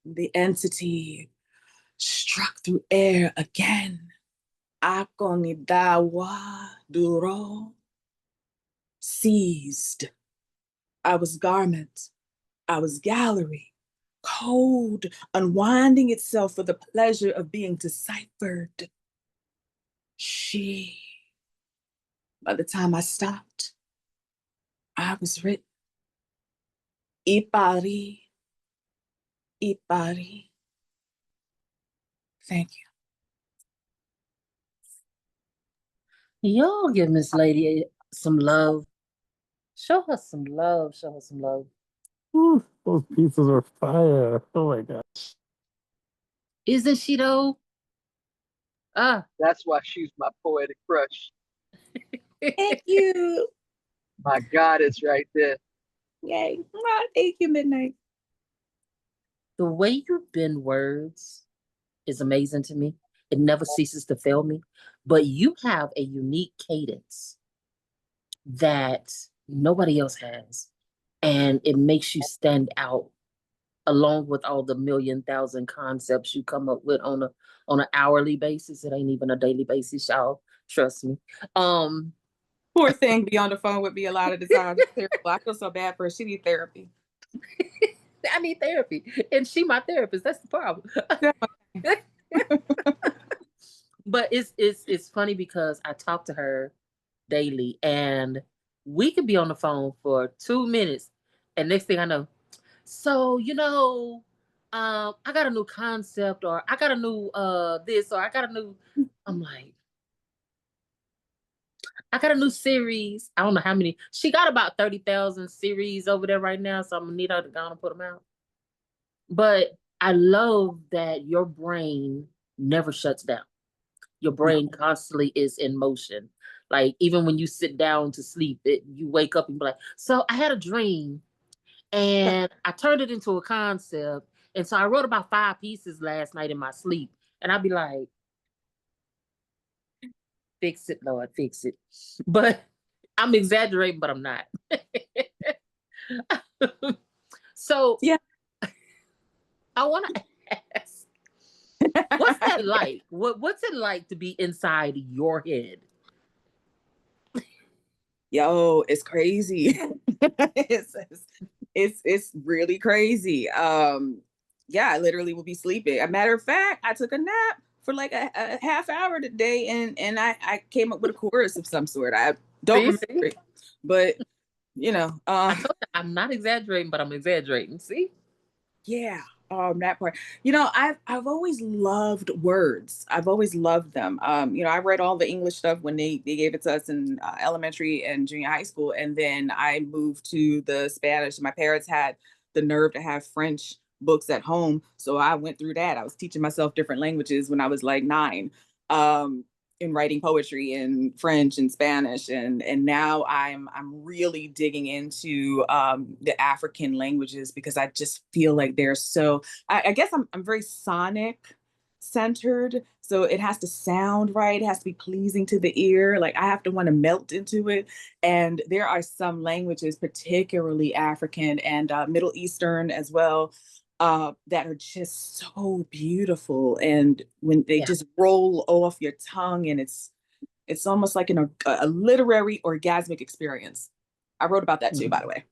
The entity struck through air again. Akonidawa duro. Seized. I was garment. I was gallery. Code unwinding itself for the pleasure of being deciphered. She. By the time I stopped, I was written. Ipari. Ipari. Thank you. Y'all give Miss Lady some love. Show her some love. Show her some love. Ooh, those pieces are fire. Oh my gosh. Isn't she though? Ah. That's why she's my poetic crush. Thank you. My goddess right there. Yay. Thank you, Midnight. The way you bend words is amazing to me. It never ceases to fail me. But you have a unique cadence that nobody else has. And it makes you stand out along with all the million thousand concepts you come up with on an hourly basis. It ain't even a daily basis, y'all. Trust me. Poor thing be on the phone with me a lot of the time. I feel so bad for her. She needs therapy. I need therapy. And she my therapist. That's the problem. But it's funny because I talk to her daily and we could be on the phone for 2 minutes and next thing I know, so I got a new concept or I got a new this or I got a new, I'm like, I got a new series. I don't know how many. She got about 30,000 series over there right now, so I'm gonna need her to go and put them out. But I love that your brain never shuts down. Your brain constantly is in motion. Like even when you sit down to sleep, you wake up and be like, so I had a dream and I turned it into a concept. And so I wrote about 5 pieces last night in my sleep. And I'd be like, fix it, Lord, fix it. But I'm exaggerating, but I'm not. So yeah, I want to ask, what's that like? What's it like to be inside your head? Yo, it's crazy. it's really crazy. Yeah, I literally will be sleeping. A matter of fact, I took a nap for like a half hour today and I came up with a chorus of some sort. I Don't See? exaggerate. But you know, I told you I'm not exaggerating, but I'm exaggerating. See? yeah, that part. You know, I've always loved words. I've always loved them. You know, I read all the English stuff when they gave it to us in elementary and junior high school, and then I moved to the Spanish. My parents had the nerve to have French books at home, so I went through that. I was teaching myself different languages when I was like 9. In writing poetry in French and Spanish, and now I'm really digging into the African languages because I just feel like they're so. I guess I'm very sonic centered, so it has to sound right. It has to be pleasing to the ear. Like I have to want to melt into it. And there are some languages, particularly African and Middle Eastern as well, that are just so beautiful, and when they Yeah. just roll off your tongue, and it's almost like a literary orgasmic experience. I wrote about that too, by the way.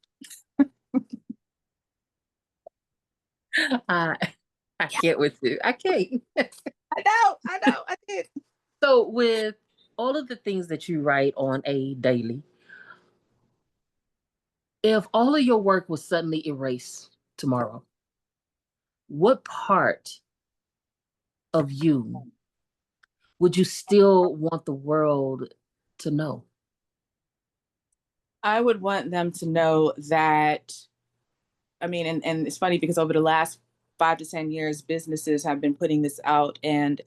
I I can't with you. I can't. I know, I did. So with all of the things that you write on a daily, if all of your work was suddenly erased tomorrow, what part of you would you still want the world to know? I would want them to know that, I mean, and it's funny because over the last 5 to 10 years, businesses have been putting this out, and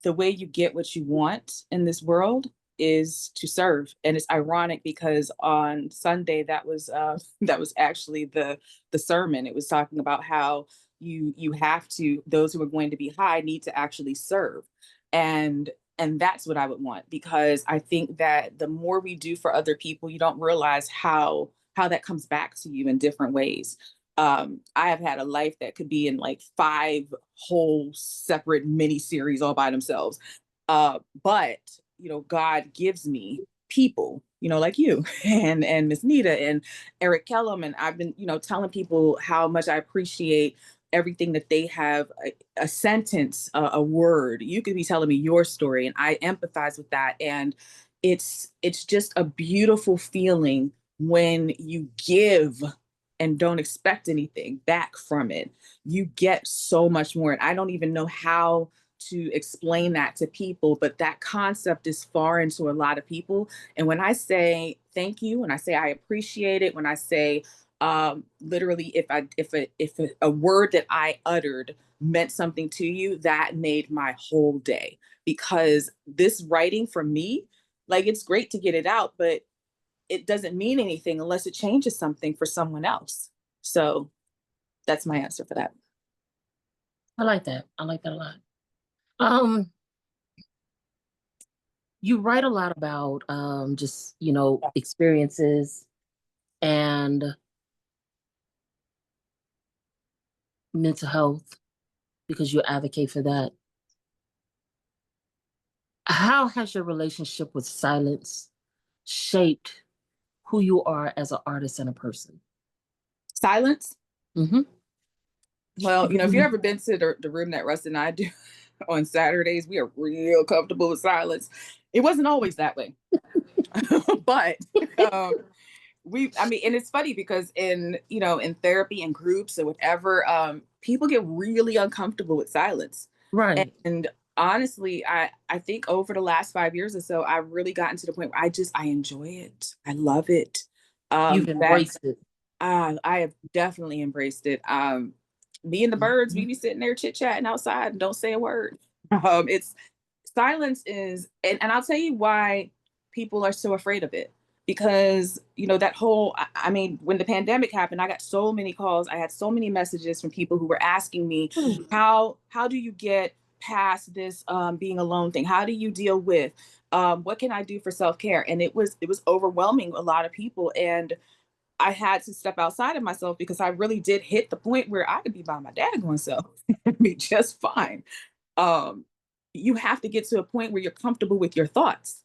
the way you get what you want in this world is to serve. And it's ironic because on Sunday that was that was actually the sermon. It was talking about how you have to, those who are going to be high need to actually serve. And and that's what I would want, because I think that the more we do for other people, you don't realize how that comes back to you in different ways. I have had a life that could be in like 5 whole separate mini series all by themselves. But you know, God gives me people, you know, like you and Miss Nita and Eric Kellum, and I've been, you know, telling people how much I appreciate everything that they have, a sentence, a word. You could be telling me your story, and I empathize with that, and it's just a beautiful feeling when you give and don't expect anything back from it. You get so much more. And I don't even know how to explain that to people, but that concept is foreign to a lot of people. And when I say thank you, when I say I appreciate it, when I say literally, if a word that I uttered meant something to you, that made my whole day. Because this writing for me, like it's great to get it out, but it doesn't mean anything unless it changes something for someone else. So that's my answer for that. I like that. I like that a lot. Um, you write a lot about just, you know, experiences and mental health because you advocate for that. How has your relationship with silence shaped who you are as an artist and a person? Silence. Mm-hmm. Well, you know, if you've ever been to the room that Russ and I do on Saturdays, we are real comfortable with silence. It wasn't always that way. But um, I mean, and it's funny because in, you know, in therapy and groups or whatever, people get really uncomfortable with silence. Right. And honestly, I think over the last 5 years or so, I've really gotten to the point where I enjoy it. I love it. You've That embraced it. I have definitely embraced it. Me and the birds, we Mhm. be sitting there chit chatting outside and don't say a word. It's silence is, and I'll tell you why people are so afraid of it. Because, you know, that whole, I mean, when the pandemic happened, I got so many calls. I had so many messages from people who were asking me, Mm. how do you get past this being alone thing? How do you deal with what can I do for self-care? And it was overwhelming a lot of people. And I had to step outside of myself because I really did hit the point where I could be by my daggone self and be just fine. Um, you have to get to a point where you're comfortable with your thoughts.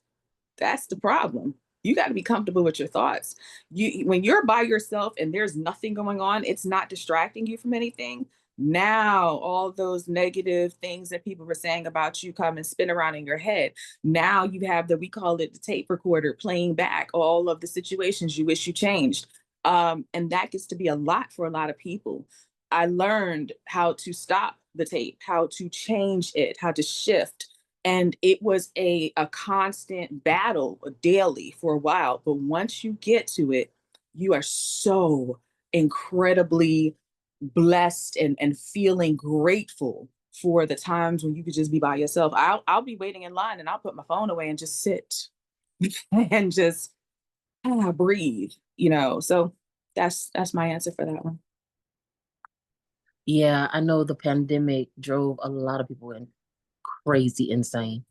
That's the problem. You got to be comfortable with your thoughts. You, when you're by yourself and there's nothing going on, it's not distracting you from anything. Now, all those negative things that people were saying about you come and spin around in your head. Now you have we call it the tape recorder, playing back all of the situations you wish you changed. And that gets to be a lot for a lot of people. I learned how to stop the tape, how to change it, how to shift. And it was a constant battle daily for a while. But once you get to it, you are so incredibly blessed and feeling grateful for the times when you could just be by yourself. I'll be waiting in line and I'll put my phone away and just sit and just breathe, So that's my answer for that one. Yeah, I know the pandemic drove a lot of people crazy insane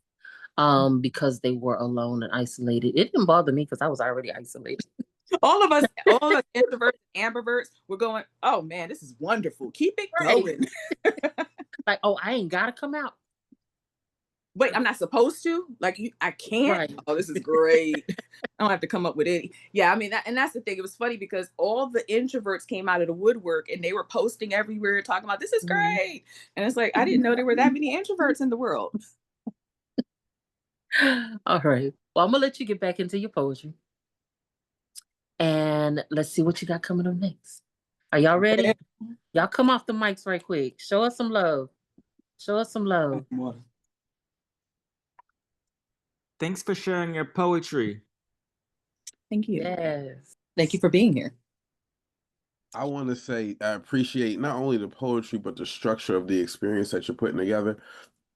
because they were alone and isolated. It didn't bother me because I was already isolated. All of us introverts, ambiverts, we're going, oh man, this is wonderful. Keep it going. Like, oh, I ain't gotta come out. Wait, I'm not supposed to? Like, I can't? Right. Oh, this is great. I don't have to come up with any. Yeah, I mean, that's the thing. It was funny because all the introverts came out of the woodwork and they were posting everywhere talking about, this is great. And it's like, I didn't know there were that many introverts in the world. All right. Well, I'm gonna let you get back into your poetry. And let's see what you got coming up next. Are y'all ready? Y'all come off the mics right quick. Show us some love. Show us some love. Thanks for sharing your poetry. Thank you. Yes. Thank you for being here. I want to say I appreciate not only the poetry, but the structure of the experience that you're putting together.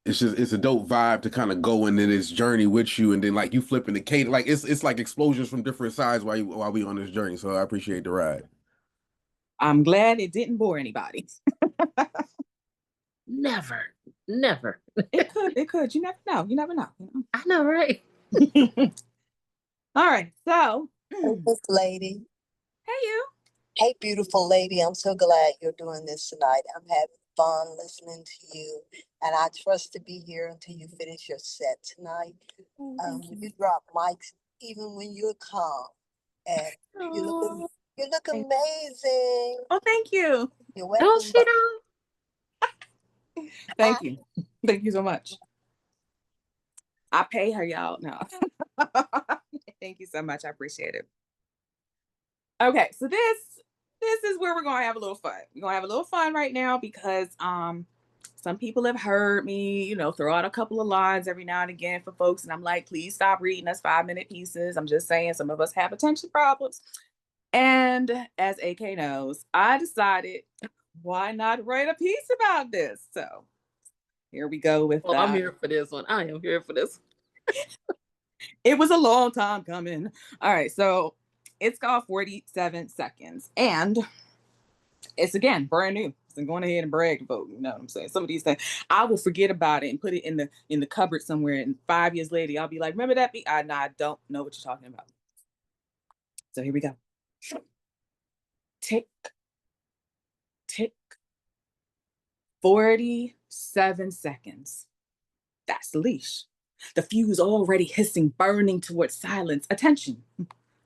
It's a dope vibe to kind of go into this journey with you, and then like you flipping the cadence, like it's like explosions from different sides while we on this journey. So I appreciate the ride. I'm glad it didn't bore anybody. Never. It could. You never know. I know, right? All right. So, Hey, this lady. Hey, you. Hey, beautiful lady. I'm so glad you're doing this tonight. I'm having fun listening to you, and I trust to be here until you finish your set tonight. You drop mics even when you're calm, and you look amazing. Oh, thank you. You're welcome. Don't she don't? Thank you. Thank you so much. I pay her, y'all. No. Thank you so much. I appreciate it. Okay, so this is where we're gonna have a little fun. We're gonna have a little fun right now because some people have heard me, throw out a couple of lines every now and again for folks, and I'm like, please stop reading us 5-minute pieces. I'm just saying some of us have attention problems. And as AK knows, I decided, why not write a piece about this? So here we go with that. I'm here for this one. I am here for this. It was a long time coming. All right, so it's called 47 Seconds. And it's, again, brand new. So I'm going ahead and brag about, you know what I'm saying? Some of these things, I will forget about it and put it in the cupboard somewhere. And 5 years later, I'll be like, remember that? I don't know what you're talking about. So here we go. Tick, tick, 47 seconds. That's the leash. The fuse already hissing, burning towards silence. Attention.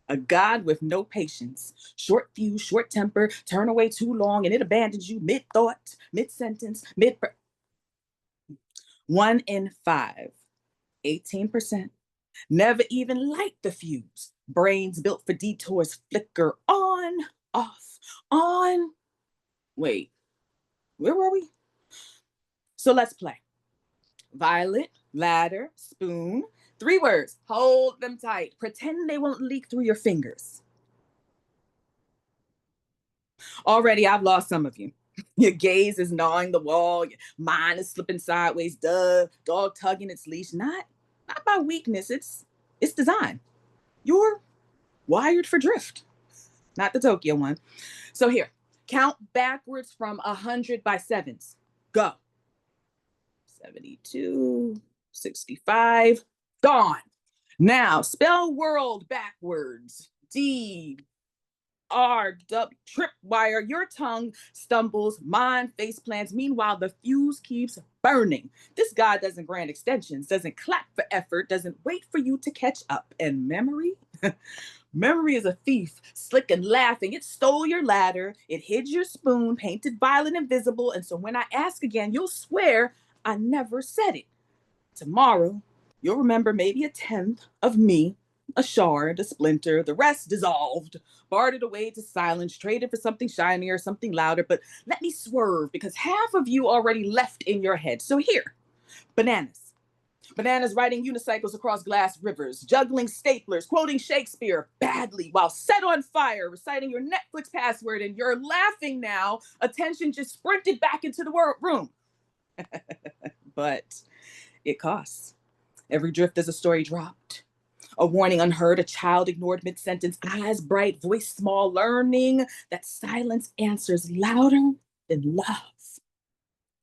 A God with no patience. Short fuse, short temper, turn away too long, and it abandons you mid-thought, mid-sentence, 1 in 5, 18%. Never even light the fuse. Brains built for detours flicker on, off, on. Wait, where were we? So let's play. Violet, ladder, spoon. 3 words. Hold them tight. Pretend they won't leak through your fingers. Already, I've lost some of you. Your gaze is gnawing the wall. Your mind is slipping sideways. Dog tugging its leash. Not by weakness. It's design. You're wired for drift. Not the Tokyo one. So here, count backwards from 100 by 7s. Go. 72, 65, gone. Now spell world backwards. DRLD. tripwire. Your tongue stumbles, mine face plants. Meanwhile, the fuse keeps burning. This God doesn't grant extensions, doesn't clap for effort, doesn't wait for you to catch up. And memory? Memory is a thief, slick and laughing. It stole your ladder, it hid your spoon, painted violet and visible. And so when I ask again, you'll swear I never said it. Tomorrow, you'll remember maybe a tenth of me, a shard, a splinter, the rest dissolved, bartered away to silence, traded for something shinier, something louder. But let me swerve, because half of you already left in your head. So here, bananas. Bananas riding unicycles across glass rivers, juggling staplers, quoting Shakespeare badly while set on fire, reciting your Netflix password, and you're laughing now. Attention just sprinted back into the room. But it costs. Every drift is a story dropped, a warning unheard, a child ignored mid-sentence, eyes bright, voice small, learning that silence answers louder than love.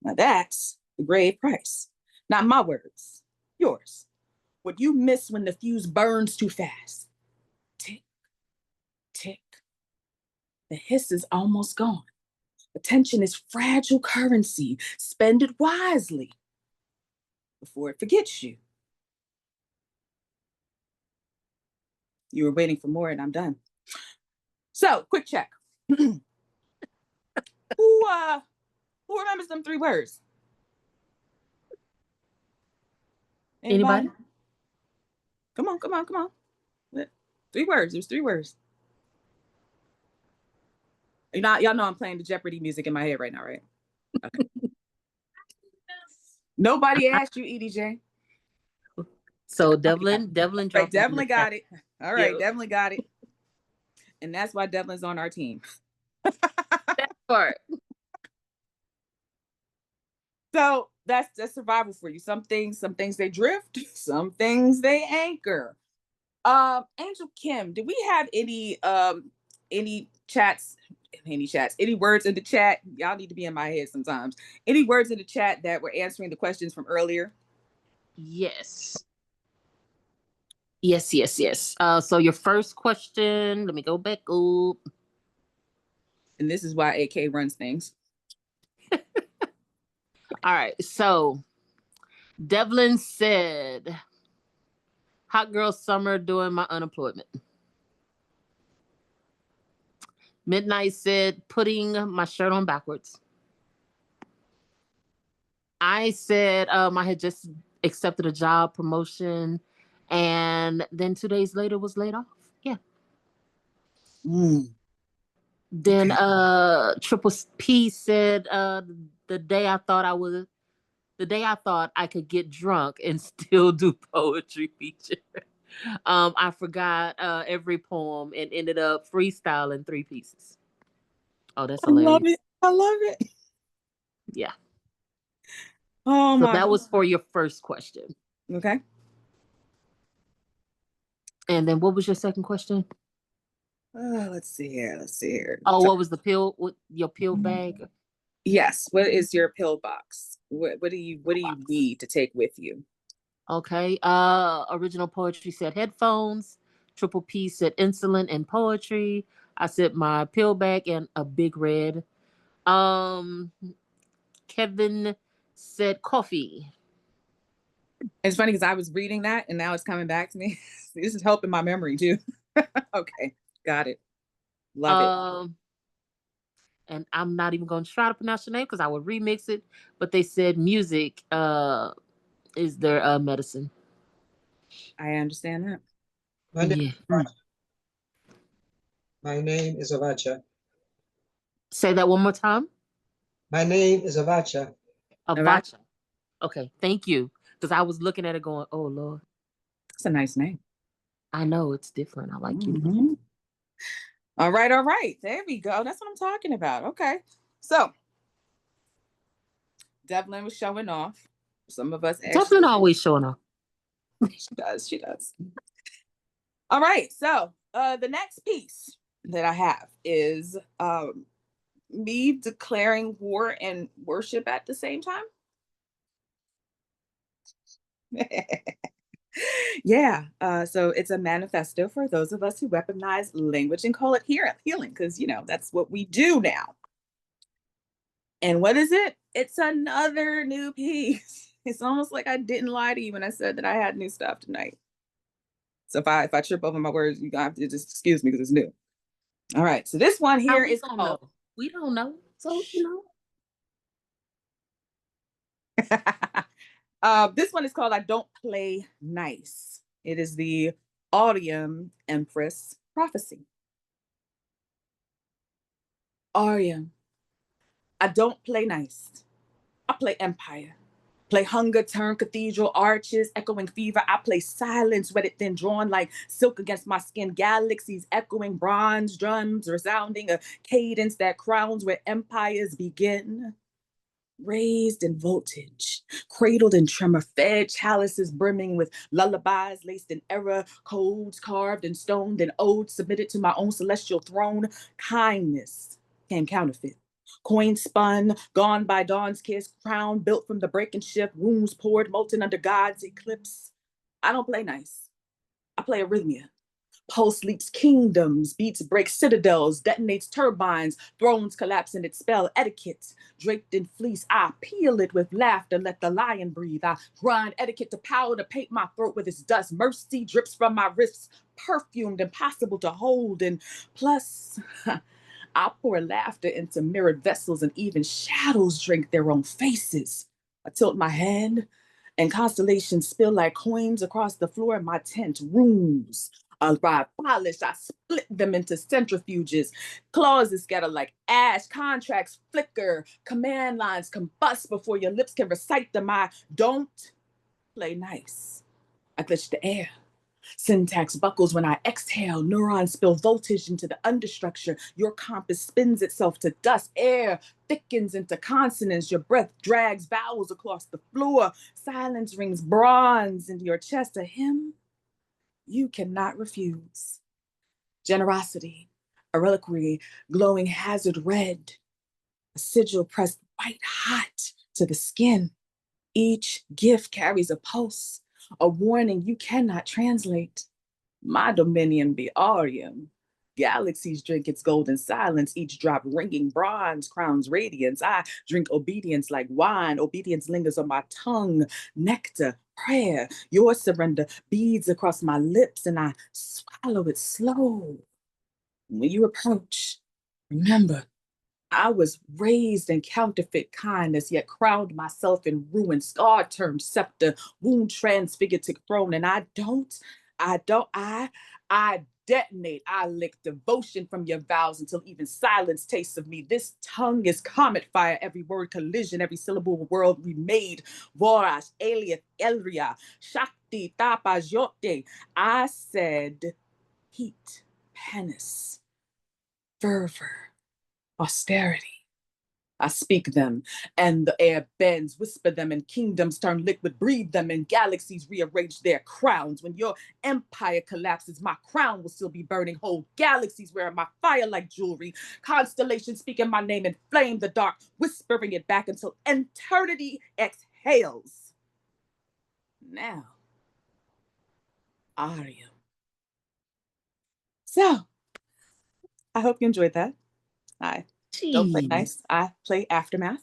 Now that's the grave price. Not my words. Yours. What you miss when the fuse burns too fast. Tick, tick. The hiss is almost gone. Attention is fragile currency. Spend it wisely before it forgets you. You were waiting for more and I'm done. So, quick check. Who remembers them 3 words? Anybody? Come on. 3 words. It was 3 words. Y'all know I'm playing the Jeopardy music in my head right now, right? Okay. Nobody asked you, EDJ. So Devlin dropped. Right, Devlin got it. All right, Yeah. Devlin got it. And that's why Devlin's on our team. That part. So that's survival for you. Some things they drift, some things they anchor. Angel Kim, did we have any chats, any words in the chat? Y'all need to be in my head sometimes. Any words in the chat that were answering the questions from earlier? Yes. So your first question, let me go back up. And this is why AK runs things. All right. So Devlin said, hot girl summer during my unemployment. Midnight said, putting my shirt on backwards. I said, I had just accepted a job promotion and then 2 days later was laid off. Yeah. Then Triple P said, the day I thought I could get drunk and still do poetry feature. I forgot every poem and ended up freestyling 3 pieces. Oh, that's hilarious. I love it. Yeah. Oh so my that God. was for your first question. Okay. And then what was your second question? Let's see here. Oh, what was the pill? What your pill bag? Yes. What is your pill box? What do you need to take with you? Okay. Original poetry said headphones. Triple P said insulin and poetry. I said my pill bag and a big red. Kevin said coffee. It's funny because I was reading that and now it's coming back to me. This is helping my memory too. Okay, got it. Love it. And I'm not even going to try to pronounce your name because I would remix it. But they said music is their medicine. I understand that. My name is Avacha. Say that one more time. My name is Avacha. Avacha. Okay, thank you. Because I was looking at it going, oh, Lord. That's a nice name. I know, it's different. I like you. Mm-hmm. All right. There we go. That's what I'm talking about. Okay. So, Devlin was showing off. Some of us Devlin always showing off. She does. All right. So, the next piece that I have is me declaring war and worship at the same time. Yeah, so it's a manifesto for those of us who weaponize language and call it healing, because that's what we do now. And what is it? It's another new piece. It's almost like I didn't lie to you when I said that I had new stuff tonight. So if I trip over my words, you have to just excuse me because it's new. All right, so this one here we is don't called. know. We don't know. So This one is called "I Don't Play Nice." It is the Audium Empress Prophecy. Audium, I don't play nice. I play empire. Play hunger, turn cathedral arches, echoing fever. I play silence, wetted thin drawn like silk against my skin. Galaxies echoing bronze drums, resounding a cadence that crowns where empires begin. Raised in voltage, cradled in tremor, fed chalices brimming with lullabies laced in error, codes carved and stoned, and odes submitted to my own celestial throne. Kindness came counterfeit. Coin spun, gone by dawn's kiss, crown built from the breaking shift, wounds poured, molten under God's eclipse. I don't play nice. I play arrhythmia. Pulse leaps kingdoms, beats break citadels, detonates turbines, thrones collapse in its spell. Etiquette, draped in fleece, I peel it with laughter, let the lion breathe. I grind etiquette to powder, paint my throat with its dust. Mercy drips from my wrists, perfumed, impossible to hold. And plus, I pour laughter into mirrored vessels, and even shadows drink their own faces. I tilt my head, and constellations spill like coins across the floor of my tent. Rooms arrive polished, I split them into centrifuges. Clauses scatter like ash, contracts flicker, command lines combust before your lips can recite them. I don't play nice. I glitch the air. Syntax buckles when I exhale, neurons spill voltage into the understructure. Your compass spins itself to dust. Air thickens into consonants. Your breath drags vowels across the floor. Silence rings bronze into your chest. A hymn you cannot refuse. Generosity, a reliquary glowing hazard red, a sigil pressed white hot to the skin. Each gift carries a pulse, a warning you cannot translate. My dominion be Audium. Galaxies drink its golden silence, each drop ringing bronze crowns radiance. I drink obedience like wine. Obedience lingers on my tongue. Nectar, prayer, your surrender beads across my lips, and I swallow it slow. When you approach, remember, I was raised in counterfeit kindness, yet crowned myself in ruin, scar turned scepter, wound transfigured to throne. And I detonate. I lick devotion from your vows until even silence tastes of me. This tongue is comet fire, every word collision, every syllable world remade. Vorash, Eliath, Elria, Shakti, Tapas, Yote. I said heat, penis, fervor, austerity. I speak them, and the air bends, whisper them, and kingdoms turn liquid, breathe them, and galaxies rearrange their crowns. When your empire collapses, my crown will still be burning. Whole galaxies wearing my fire like jewelry. Constellations speaking my name and flame the dark, whispering it back until eternity exhales. Now, Audium. So, I hope you enjoyed that. I don't play nice. I play aftermath.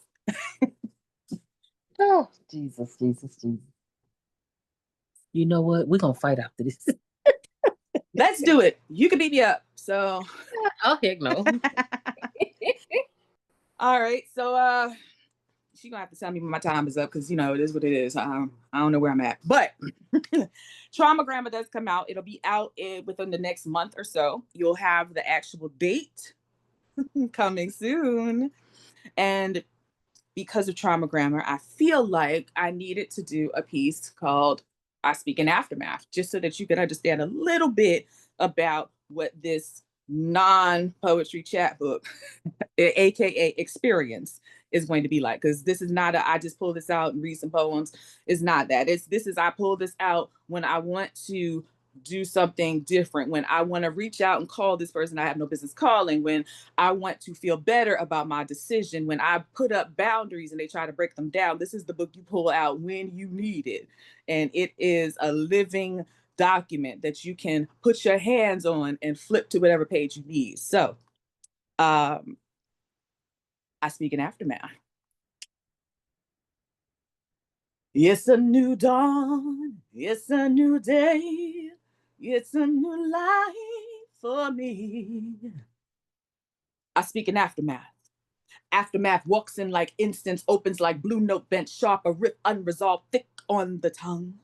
Oh, Jesus. You know what? We're gonna fight after this. Let's do it. You can beat me up. So Oh, heck no. all right. So she's gonna have to tell me when my time is up because it is what it is. I don't know where I'm at. But Trauma Grammar does come out. It'll be out within the next month or so. You'll have the actual date coming soon. And because of Trauma Grammar, I feel like I needed to do a piece called I Speak in Aftermath, just so that you can understand a little bit about what this non-poetry chat book, aka experience, is going to be like. Because this is not I just pull this out and read some poems. It's not that. This is I pull this out when I want to do something different, when I want to reach out and call this person I have no business calling, when I want to feel better about my decision, when I put up boundaries and they try to break them down. This is the book you pull out when you need it. And it is a living document that you can put your hands on and flip to whatever page you need. So I speak in aftermath. It's a new dawn, it's a new day, it's a new life for me. I speak in aftermath. Aftermath walks in like instance, opens like blue note bent sharp, a rip unresolved, thick on the tongue.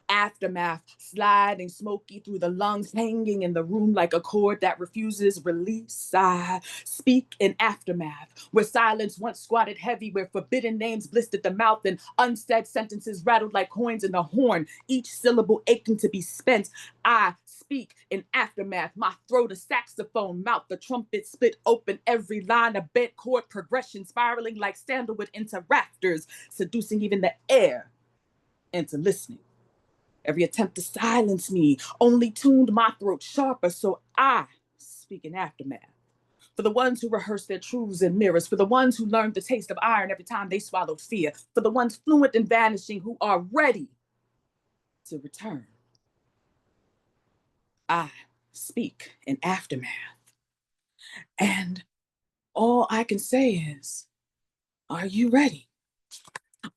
Aftermath, sliding smoky through the lungs, hanging in the room like a cord that refuses release. I speak in aftermath, where silence once squatted heavy, where forbidden names blistered the mouth and unsaid sentences rattled like coins in the horn, each syllable aching to be spent. I speak in aftermath, my throat a saxophone, mouth the trumpet split open, every line a bent chord progression, spiraling like sandalwood into rafters, seducing even the air into listening. Every attempt to silence me only tuned my throat sharper, so I speak in aftermath. For the ones who rehearse their truths in mirrors, for the ones who learned the taste of iron every time they swallowed fear, for the ones fluent in vanishing who are ready to return. I speak in aftermath. And all I can say is, are you ready?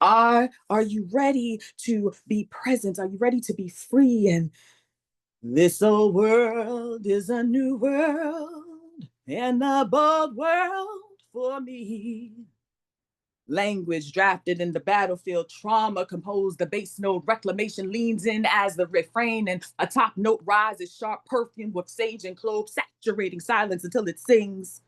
Are you ready to be present? Are you ready to be free? And this old world is a new world and a bold world for me. Language drafted in the battlefield, trauma composed, the bass note reclamation leans in as the refrain, and a top note rises, sharp perfume with sage and clove, saturating silence until it sings.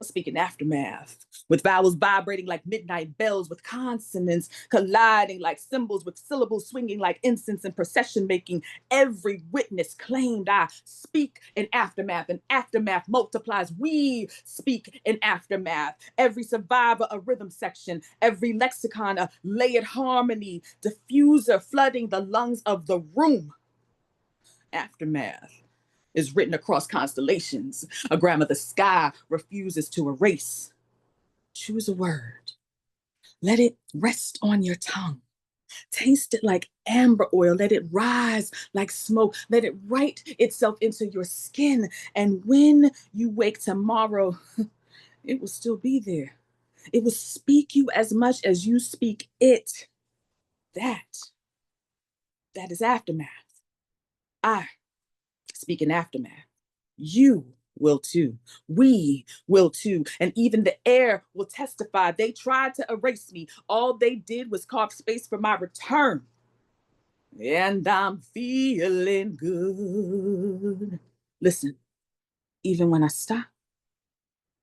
Speaking aftermath, with vowels vibrating like midnight bells, with consonants colliding like cymbals, with syllables swinging like incense and procession making every witness claimed. I speak in aftermath, and aftermath multiplies. We speak in aftermath. Every survivor a rhythm section, every lexicon a layered harmony, diffuser flooding the lungs of the room. Aftermath is written across constellations, a grammar the sky refuses to erase. Choose a word. Let it rest on your tongue. Taste it like amber oil. Let it rise like smoke. Let it write itself into your skin. And when you wake tomorrow, it will still be there. It will speak you as much as you speak it. That is aftermath. I speak in aftermath. You will too. We will too. And even the air will testify. They tried to erase me. All they did was carve space for my return. And I'm feeling good. Listen, even when I stop,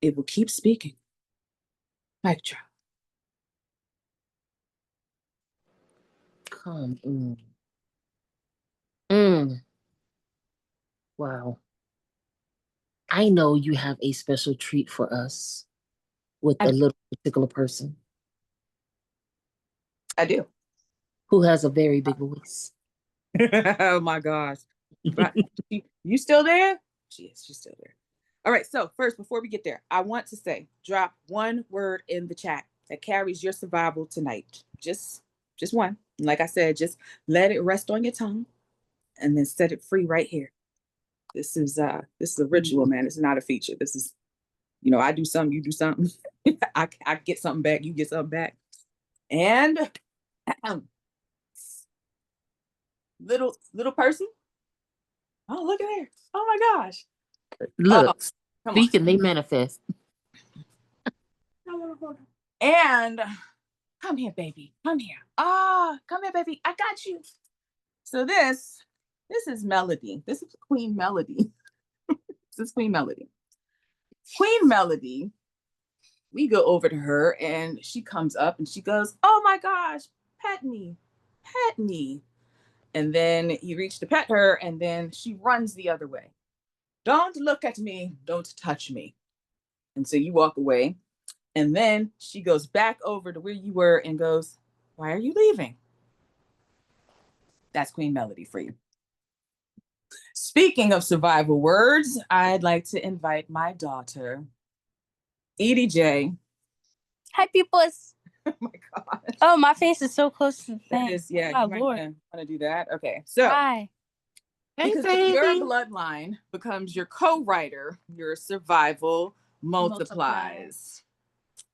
it will keep speaking. Mic drop. Come on. Wow. I know you have a special treat for us with a little particular person I do. who has a very big voice. Oh my gosh. You still there? She's still there. All right, so first, before we get there, I want to say, drop one word in the chat that carries your survival tonight. Just one. And like I said, just let it rest on your tongue and then set it free right here. This is a ritual, man. It's not a feature. This is, I do something, you do something. I get something back, you get something back. And little person. Oh, look at her. Oh my gosh. Look, speaking, they manifest. And come here, baby. Come here. Come here, baby. I got you. So this is Melody. This is Queen Melody. This is Queen Melody. Queen Melody, we go over to her and she comes up and she goes, oh my gosh, pet me. Pet me. And then you reach to pet her and then she runs the other way. Don't look at me. Don't touch me. And so you walk away. And then she goes back over to where you were and goes, why are you leaving? That's Queen Melody for you. Speaking of survival words, I'd like to invite my daughter, Edie J. Hi, peoples. Oh my God. Oh, my face is so close to the thing. Yeah, oh, you might Lord. want to do that. Okay, so Hi. Hey, Because if your baby. bloodline becomes your co-writer, your survival multiplies.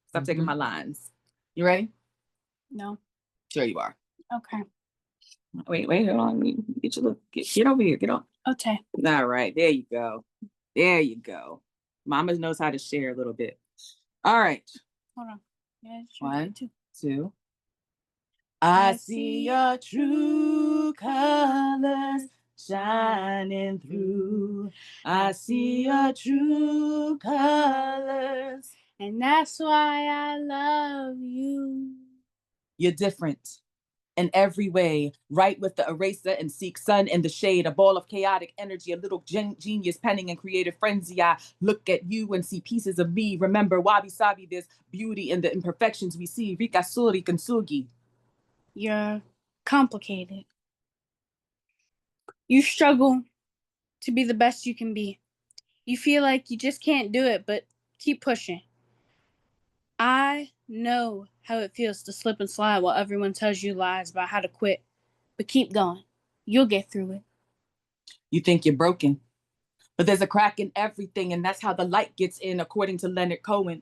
Stop taking my lines. You ready? No. Sure you are. Okay. Wait, hold on. Get over here. Get on. Okay. All right, there you go. There you go. Mama knows how to share a little bit. All right. Hold on. Yeah, sure. 1, 2. I see your true colors shining through. I see your true colors. And that's why I love you. You're different in every way. Write with the eraser and seek sun in the shade. A ball of chaotic energy, a little genius penning in creative frenzy. I look at you and see pieces of me. Remember, wabi sabi, there's beauty in the imperfections we see. Rika suri kansugi. You're complicated. You struggle to be the best you can be. You feel like you just can't do it, but keep pushing. I know how it feels to slip and slide while everyone tells you lies about how to quit, but keep going. You'll get through it. You think you're broken, but there's a crack in everything, and that's how the light gets in, according to Leonard Cohen.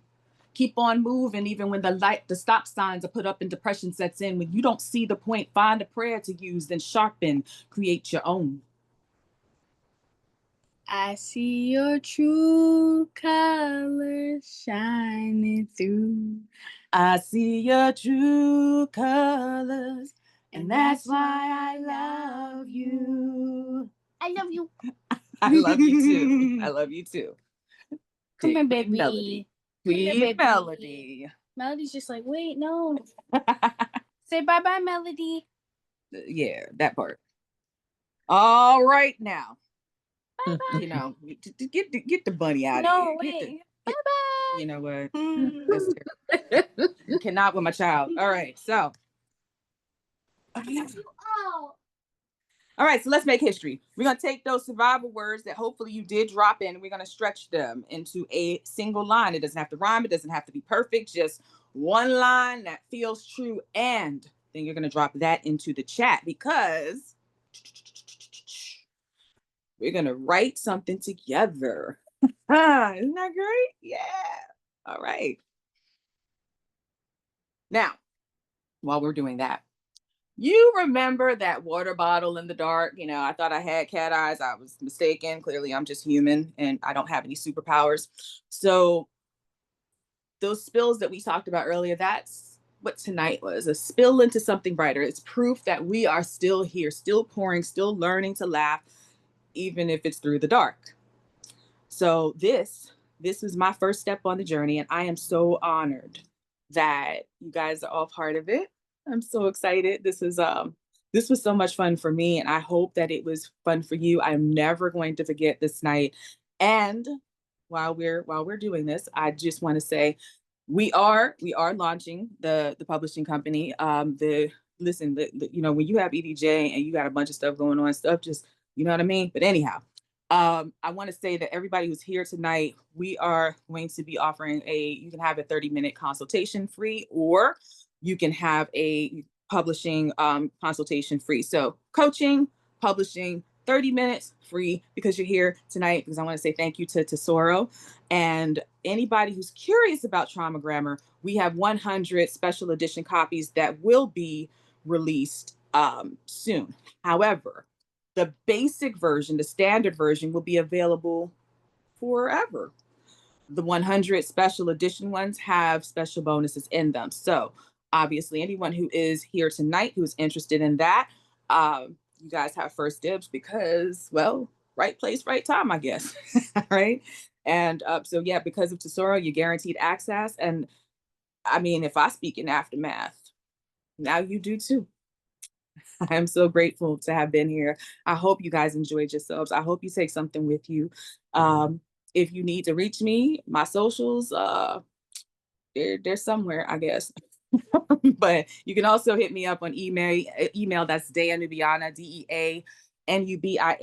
Keep on moving, even when the stop signs are put up and depression sets in. When you don't see the point, find a prayer to use, then sharpen, create your own. I see your true colors shining through. I see your true colors, and that's why I love you. I love you. I love you too. I love you too. Come here, baby. Melody. Come here, Queen baby. Melody. Melody's just like, wait, no. Say bye-bye, Melody. Yeah, that part. All right now. Bye-bye. You know, get the bunny out No, of here. wait. Bye-bye. You know what? That's terrible. Cannot with my child. All right, so. Oh. All right, so let's make history. We're going to take those survival words that hopefully you did drop in, and we're going to stretch them into a single line. It doesn't have to rhyme. It doesn't have to be perfect. Just one line that feels true. And then you're going to drop that into the chat because we're going to write something together. Isn't that great? Yeah. All right. Now, while we're doing that, you remember that water bottle in the dark? You know, I thought I had cat eyes. I was mistaken. Clearly, I'm just human and I don't have any superpowers. So those spills that we talked about earlier, that's what tonight was, a spill into something brighter. It's proof that we are still here, still pouring, still learning to laugh, even if it's through the dark. So this was my first step on the journey, and I am so honored that you guys are all part of it. I'm so excited. This was so much fun for me, and I hope that it was fun for you. I'm never going to forget this night. And while we're doing this, I just want to say we are launching the publishing company. Listen, you know, when you have EDJ and you got a bunch of stuff going on, stuff just, you know what I mean? But anyhow, I want to say that everybody who's here tonight, we are going to be offering you can have a 30-minute consultation free, or you can have a publishing consultation free. So coaching, publishing, 30 minutes free because you're here tonight, because I want to say thank you to Tesoro. And anybody who's curious about Trauma Grammar, we have 100 special edition copies that will be released soon. However, the basic version, the standard version, will be available forever. The 100 special edition ones have special bonuses in them. So obviously, anyone who is here tonight who is interested in that, you guys have first dibs because, well, right place, right time, I guess. Right? And so, yeah, because of Tesoro, you're guaranteed access. And I mean, if I speak in aftermath, now you do too. I am so grateful to have been here. I hope you guys enjoyed yourselves. I hope you take something with you. If you need to reach me, my socials, they're somewhere, I guess. But you can also hit me up on email that's Deanubiana, DeaNubiana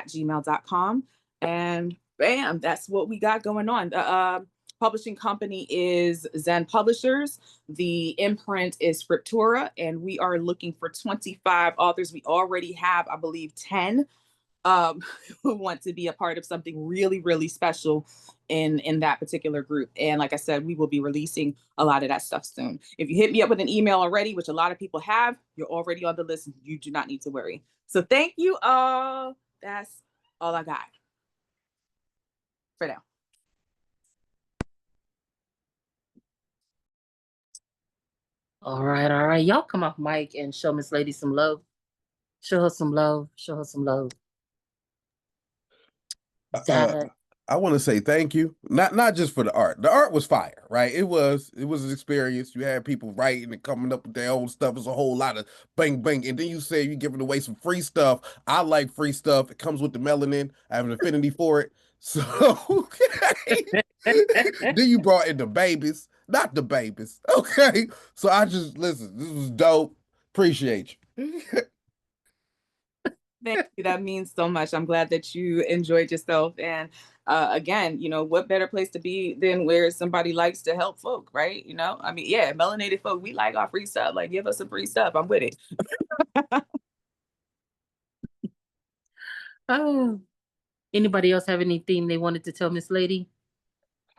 @gmail.com. And bam, that's what we got going on. The publishing company is Zen Publishers. The imprint is Scriptura, and we are looking for 25 authors. We already have, I believe, 10 who want to be a part of something really, really special in that particular group. And like I said, we will be releasing a lot of that stuff soon. If you hit me up with an email already, which a lot of people have, you're already on the list. You do not need to worry. So thank you all. That's all I got for now. All right. Y'all come off mic and show Miss Lady some love. Show her some love. Show her some love. I want to say thank you. Not just for the art. The art was fire, right? It was an experience. You had people writing and coming up with their own stuff. It's a whole lot of bang bang. And then you say you're giving away some free stuff. I like free stuff. It comes with the melanin. I have an affinity for it. So then you brought in the babies, not the babies. Okay. So I just listen. This was dope. Appreciate you. Thank you. That means so much. I'm glad that you enjoyed yourself. And again, you know, what better place to be than where somebody likes to help folk, right? You know, I mean, yeah, melanated folk, we like our free stuff. Like, give us some free stuff. I'm with it. Oh, anybody else have anything they wanted to tell Miss Lady?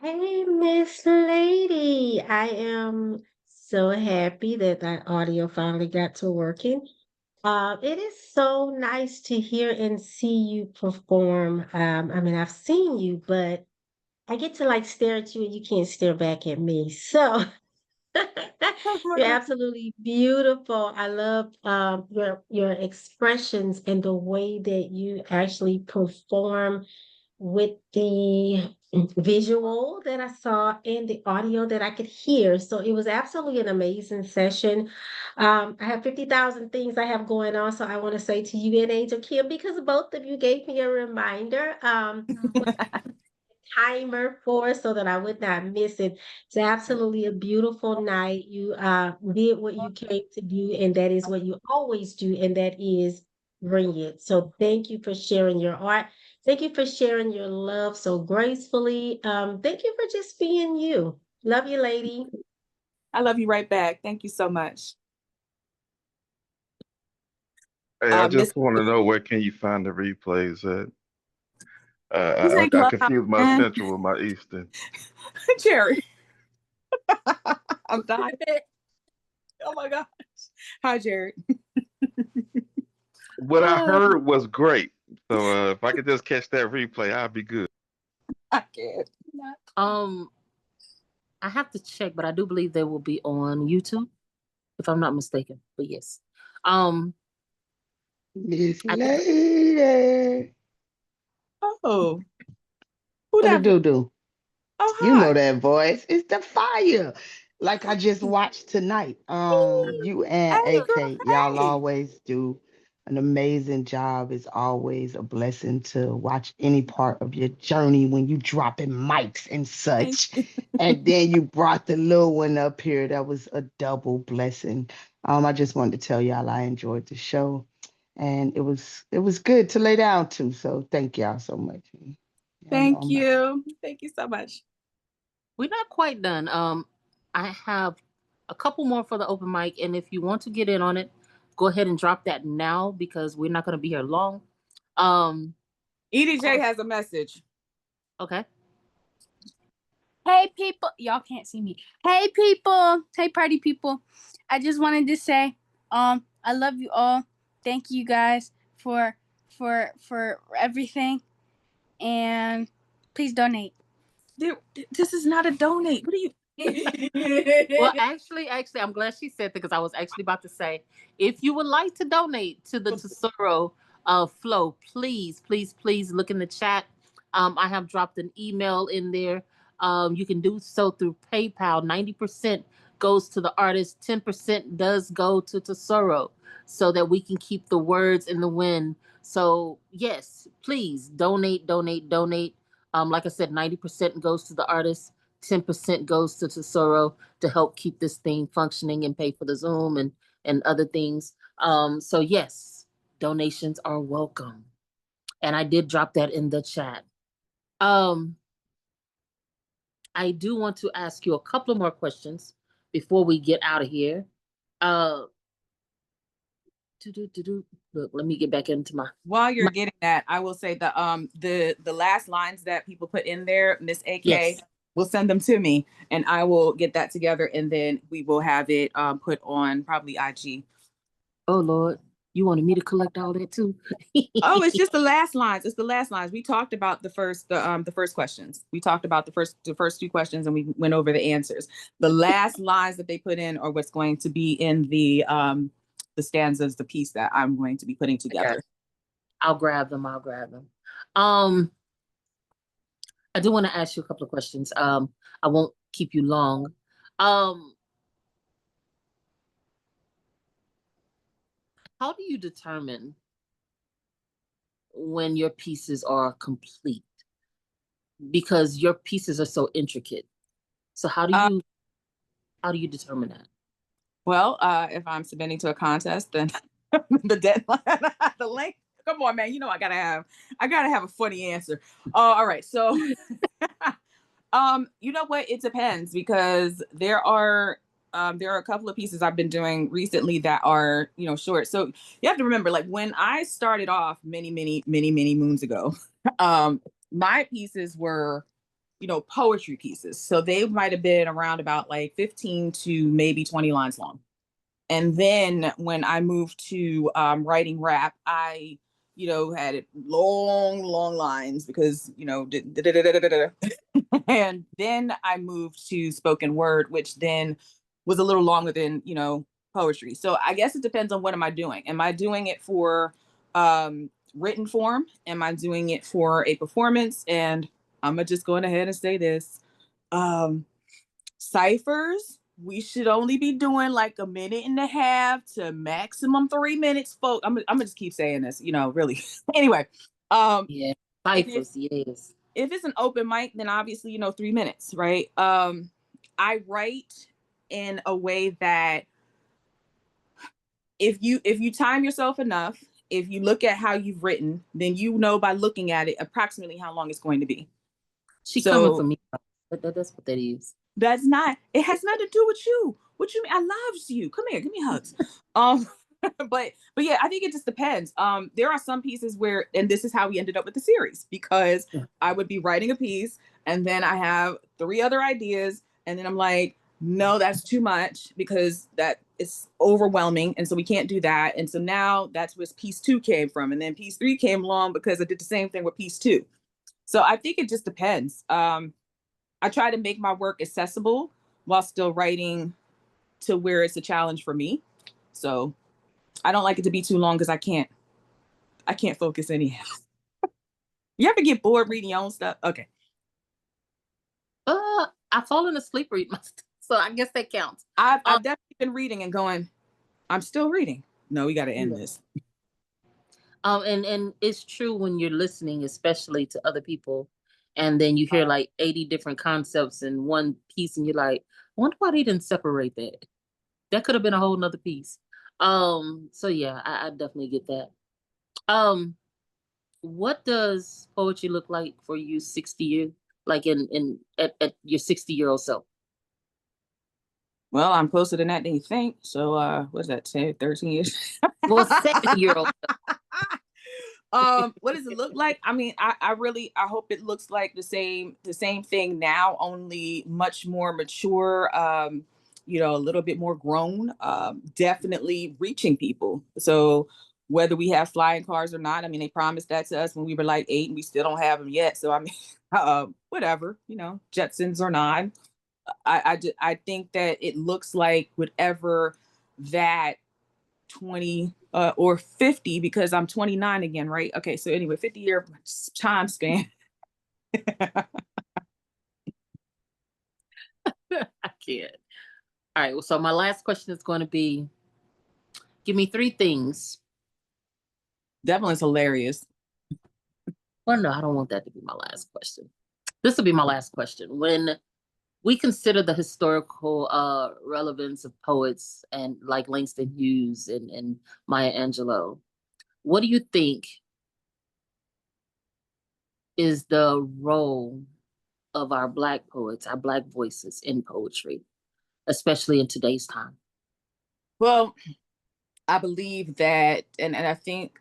Hey, Miss Lady. I am so happy that that audio finally got to working. It is so nice to hear and see you perform. I mean, I've seen you, but I get to like stare at you and you can't stare back at me. So you're absolutely beautiful. I love your expressions and the way that you actually perform with the visual that I saw and the audio that I could hear. So it was absolutely an amazing session. I have 50,000 things I have going on. So I want to say to you and Angel Kim, because both of you gave me a reminder, timer for so that I would not miss it. It's absolutely a beautiful night. You did what you came to do, and that is what you always do, and that is bring it. So thank you for sharing your art. Thank you for sharing your love so gracefully. Thank you for just being you. Love you, lady. I love you right back. Thank you so much. Hey, I just want to know where can you find the replays at? I confuse my Central with my Eastern. Jerry. I'm dying. Oh my gosh. Hi, Jerry. What I heard was great. So if I could just catch that replay, I'd be good. I can't. I have to check, but I do believe they will be on YouTube, if I'm not mistaken. But yes. Miss Lady. Oh. Who that do? Oh, hi. You know that voice. It's the fire. Like I just watched tonight. You and AK, y'all always do an amazing job. It's always a blessing to watch any part of your journey when you dropping mics and such. And then you brought the little one up here. That was a double blessing. I just wanted to tell y'all I enjoyed the show. And it was good to lay down to. So thank y'all so much. Thank you. Thank you so much. We're not quite done. I have a couple more for the open mic, and if you want to get in on it, go ahead and drop that now because we're not going to be here long. EDJ has a message. Okay. Hey people, y'all can't see me. Hey people, hey party people. I just wanted to say, I love you all. Thank you guys for everything, and please donate. Dude, this is not a donate. What are you? Well, actually, I'm glad she said that because I was actually about to say, if you would like to donate to the Tesoro flow, please look in the chat. I have dropped an email in there. You can do so through PayPal. 90% goes to the artist, 10% does go to Tesoro, so that we can keep the words in the wind. So yes, please donate. Like I said, 90% goes to the artist, 10% goes to Tesoro to help keep this thing functioning and pay for the Zoom and other things. So yes, donations are welcome. And I did drop that in the chat. I do want to ask you a couple of more questions before we get out of here. Look, let me get back into my. While you're getting that, I will say the last lines that people put in there, Miss AK, Yes. will send them to me, and I will get that together, and then we will have it put on probably IG. Oh Lord, you wanted me to collect all that too? Oh, it's just the last lines. It's the last lines. We talked about the first questions. We talked about the first 2 questions, and we went over the answers. The last lines that they put in are what's going to be in the stanzas, the piece that I'm going to be putting together. Okay. I'll grab them. I do want to ask you a couple of questions. I won't keep you long. How do you determine when your pieces are complete? Because your pieces are so intricate. So how do you determine that? Well, if I'm submitting to a contest, then the deadline, the length. Come on, man. You know I gotta have a funny answer. All right. So, you know what? It depends, because there are a couple of pieces I've been doing recently that are, short. So you have to remember, like, when I started off many moons ago, my pieces were, poetry pieces. So they might have been around about like 15 to maybe 20 lines long. And then when I moved to writing rap, I, had long lines because, and then I moved to spoken word, which then was a little longer than, poetry. So I guess it depends on what am I doing. Am I doing it for written form? Am I doing it for a performance? And I'm just going ahead and say this. Ciphers, we should only be doing like 1.5 minutes to maximum 3 minutes, folks. I'm gonna just keep saying this, really. Anyway, yeah, ciphers, yes. If it's an open mic, then obviously, 3 minutes, right? I write in a way that if you time yourself enough, if you look at how you've written, then by looking at it approximately how long it's going to be. She coming for me. That's what that is. That's not. It has nothing to do with you. What you mean? I love you. Come here, give me hugs. But yeah, I think it just depends. There are some pieces where, and this is how we ended up with the series, because I would be writing a piece and then I have 3 other ideas, and then I'm like, no, that's too much because that is overwhelming, and so we can't do that. And so now that's where piece 2 came from, and then piece 3 came along because I did the same thing with piece 2. So I think it just depends. I try to make my work accessible while still writing to where it's a challenge for me. So I don't like it to be too long because I can't focus anyhow. You ever get bored reading your own stuff? Okay. I've fallen asleep reading my stuff, so I guess that counts. I've definitely been reading and going, I'm still reading. No, we got to end this. And it's true when you're listening, especially to other people, and then you hear like 80 different concepts in one piece, and you're like, I wonder why they didn't separate that. That could have been a whole nother piece. So yeah, I definitely get that. What does poetry look like for you 60 years, like at your 60-year-old self? Well, I'm closer than that than you think. So what's that, 10, 13 years? Well, 7-year-old. What does it look like? I mean, I hope it looks like the same thing now, only much more mature, a little bit more grown, definitely reaching people. So whether we have flying cars or not, I mean, they promised that to us when we were like 8 and we still don't have them yet. So I mean, whatever, Jetsons or not. I think that it looks like whatever that 20 or 50, because I'm 29 again, right? Okay, so anyway, 50-year time span. I can't. All right, so my last question is going to be, give me 3 things. Devlin's hilarious. Well, no, I don't want that to be my last question. This will be my last question. When we consider the historical relevance of poets and like Langston Hughes and Maya Angelou, what do you think is the role of our Black poets, our Black voices in poetry, especially in today's time? Well, I believe that, and I think,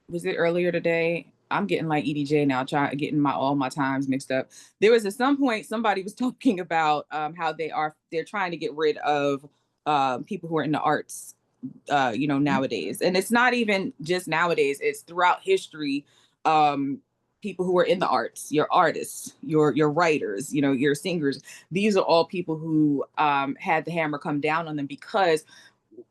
was it earlier today? I'm getting like EDJ now, getting all my times mixed up. There was at some point somebody was talking about how they're trying to get rid of people who are in the arts, nowadays. And it's not even just nowadays, it's throughout history. People who are in the arts, your artists, your writers, your singers, these are all people who had the hammer come down on them because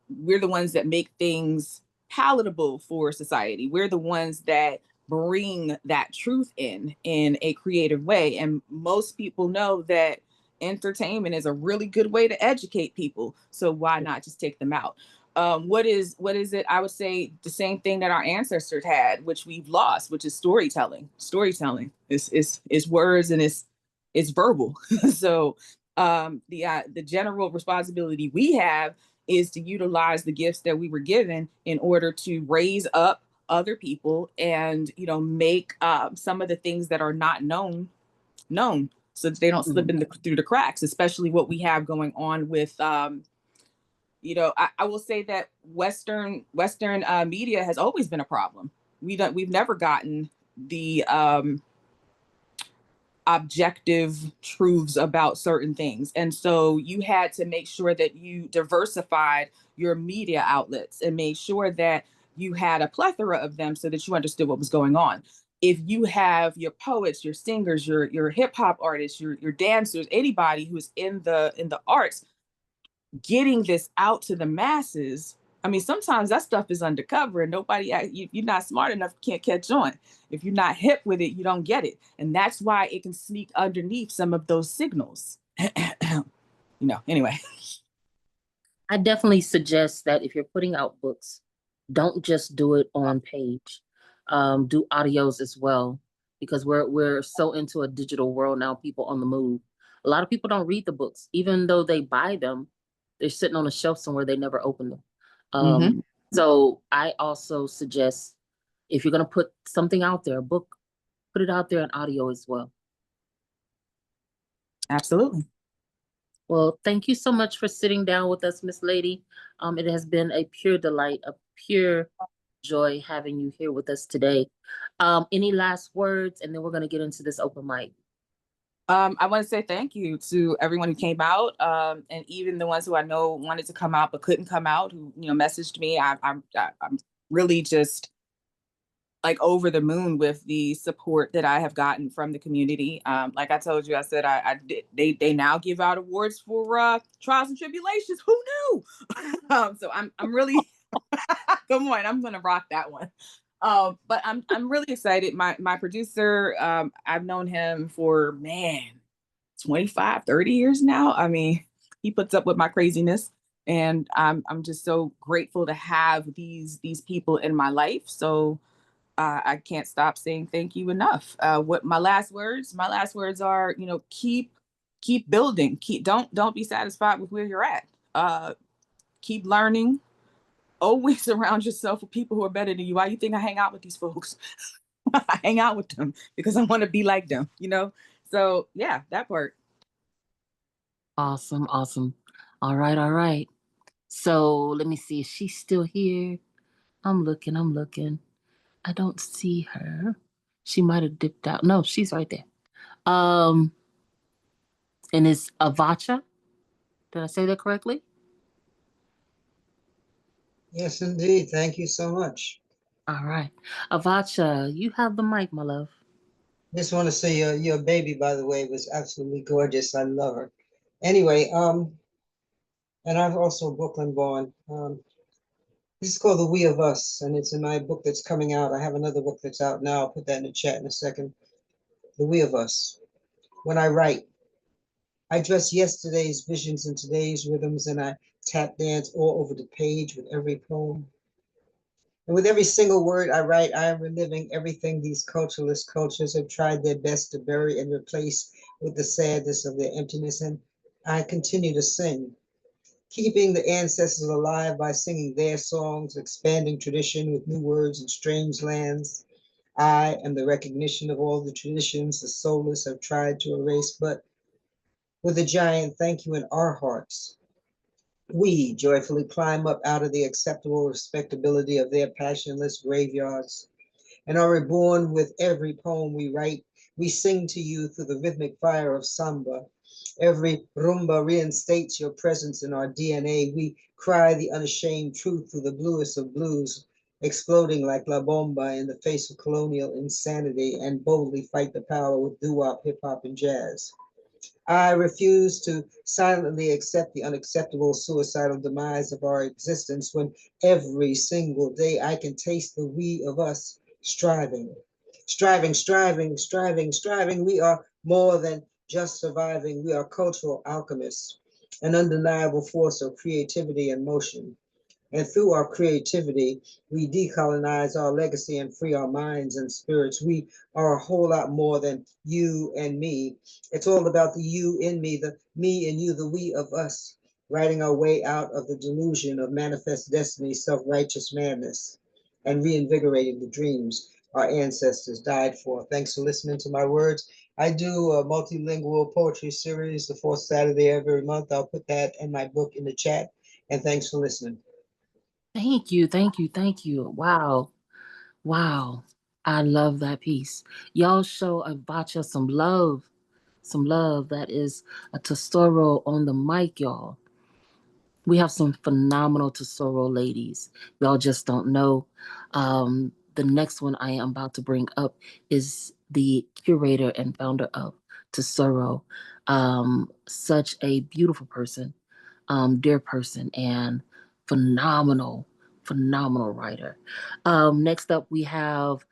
we're the ones that make things palatable for society. We're the ones that bring that truth in a creative way. And most people know that entertainment is a really good way to educate people. So why not just take them out? What is it? I would say the same thing that our ancestors had, which we've lost, which is storytelling. Storytelling is words and it's verbal. So the general responsibility we have is to utilize the gifts that we were given in order to raise up other people and make some of the things that are not known so that they don't slip through the cracks, especially what we have going on with I will say that Western media has always been a problem. We've never gotten the objective truths about certain things. And so you had to make sure that you diversified your media outlets and made sure that you had a plethora of them so that you understood what was going on. If you have your poets, your singers, your hip hop artists, your dancers, anybody who's in the arts, getting this out to the masses. I mean, sometimes that stuff is undercover and you're not smart enough, can't catch on. If you're not hip with it, you don't get it. And that's why it can sneak underneath some of those signals. Anyway. I definitely suggest that if you're putting out books, don't just do it on page. Do audios as well, because we're so into a digital world now, people on the move. A lot of people don't read the books, even though they buy them. They're sitting on a shelf somewhere, they never open them. So I also suggest if you're going to put something out there, a book, put it out there in audio as well. Absolutely. Well, thank you so much for sitting down with us, Miss Lady. It has been a pure delight, a pure joy having you here with us today. Any last words? And then we're going to get into this open mic. I want to say thank you to everyone who came out, and even the ones who I know wanted to come out but couldn't come out, who messaged me. I'm really just like over the moon with the support that I have gotten from the community. Like I told you, I said they now give out awards for trials and tribulations. Who knew? So I'm really come on, I'm gonna rock that one. But I'm really excited. My producer, I've known him for 25, 30 years now. I mean, he puts up with my craziness. And I'm just so grateful to have these people in my life. So I can't stop saying thank you enough. What my last words are, keep building. Don't be satisfied with where you're at. Keep learning. Always surround yourself with people who are better than you. Why you think I hang out with these folks? I hang out with them because I want to be like them, So yeah, that part. Awesome. All right. So let me see. Is she still here? I'm looking. I don't see her. She might have dipped out. No, she's right there. And it's Avacha. Did I say that correctly? Yes, indeed. Thank you so much. All right. Avacha, you have the mic, my love. Just want to say your baby, by the way, was absolutely gorgeous. I love her. Anyway, and I'm also Brooklyn born. This is called The We of Us, and it's in my book that's coming out. I have another book that's out now. I'll put that in the chat in a second. The We of Us. When I write, I dress yesterday's visions in today's rhythms, and I tap dance all over the page with every poem. And with every single word I write, I am reliving everything these cultureless cultures have tried their best to bury and replace with the sadness of their emptiness. And I continue to sing, keeping the ancestors alive by singing their songs, expanding tradition with new words and strange lands. I am the recognition of all the traditions the soulless have tried to erase, but with a giant thank you in our hearts We joyfully climb up out of the acceptable respectability of their passionless graveyards and are reborn with every poem we write. We sing to you through the rhythmic fire of samba. Every rumba reinstates your presence in our DNA. We cry the unashamed truth through the bluest of blues, exploding like La Bomba in the face of colonial insanity, and boldly fight the power with doo-wop, hip-hop, and jazz. I refuse to silently accept the unacceptable suicidal demise of our existence when every single day I can taste the we of us striving. Striving, striving, striving, striving. We are more than just surviving. We are cultural alchemists, an undeniable force of creativity and motion. And through our creativity, we decolonize our legacy and free our minds and spirits. We are a whole lot more than you and me. It's all about the you in me, the me and you, the we of us, writing our way out of the delusion of manifest destiny, self-righteous madness, and reinvigorating the dreams our ancestors died for. Thanks for listening to my words. I do a multilingual poetry series the fourth Saturday of every month. I'll put that and my book in the chat. And thanks for listening. Thank you, thank you, thank you. Wow. Wow. I love that piece. Y'all show Avacha some love. Some love. That is a Tesoro on the mic, y'all. We have some phenomenal Tesoro ladies. Y'all just don't know. The next one I am about to bring up is the curator and founder of Tesoro. Such a beautiful person, dear person, and phenomenal writer. Next up, we have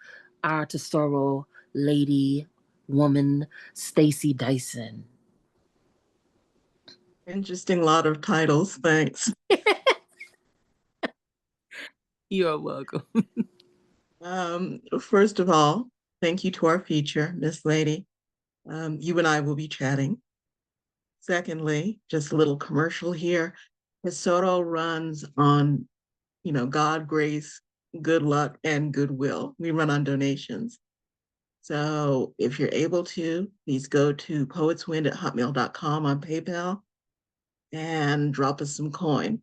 our Tesoro lady woman, Stacy Dyson. Interesting lot of titles. Thanks. You're welcome. First of all, thank you to our feature, Miss Lady. You and I will be chatting. Secondly, just a little commercial here. Tesoro runs on, God, grace, good luck, and goodwill. We run on donations. So if you're able to, please go to poetswind@hotmail.com on PayPal and drop us some coin.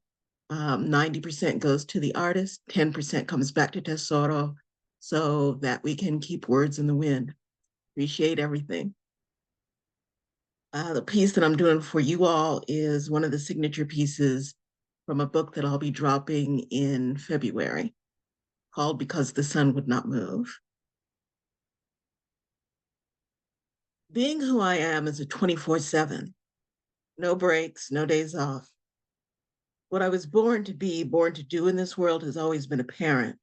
90% goes to the artist, 10% comes back to Tesoro so that we can keep words in the wind. Appreciate everything. The piece that I'm doing for you all is one of the signature pieces from a book that I'll be dropping in February called Because the Sun Would Not Move. Being who I am is a 24/7, no breaks, no days off. What I was born to be, born to do in this world has always been apparent.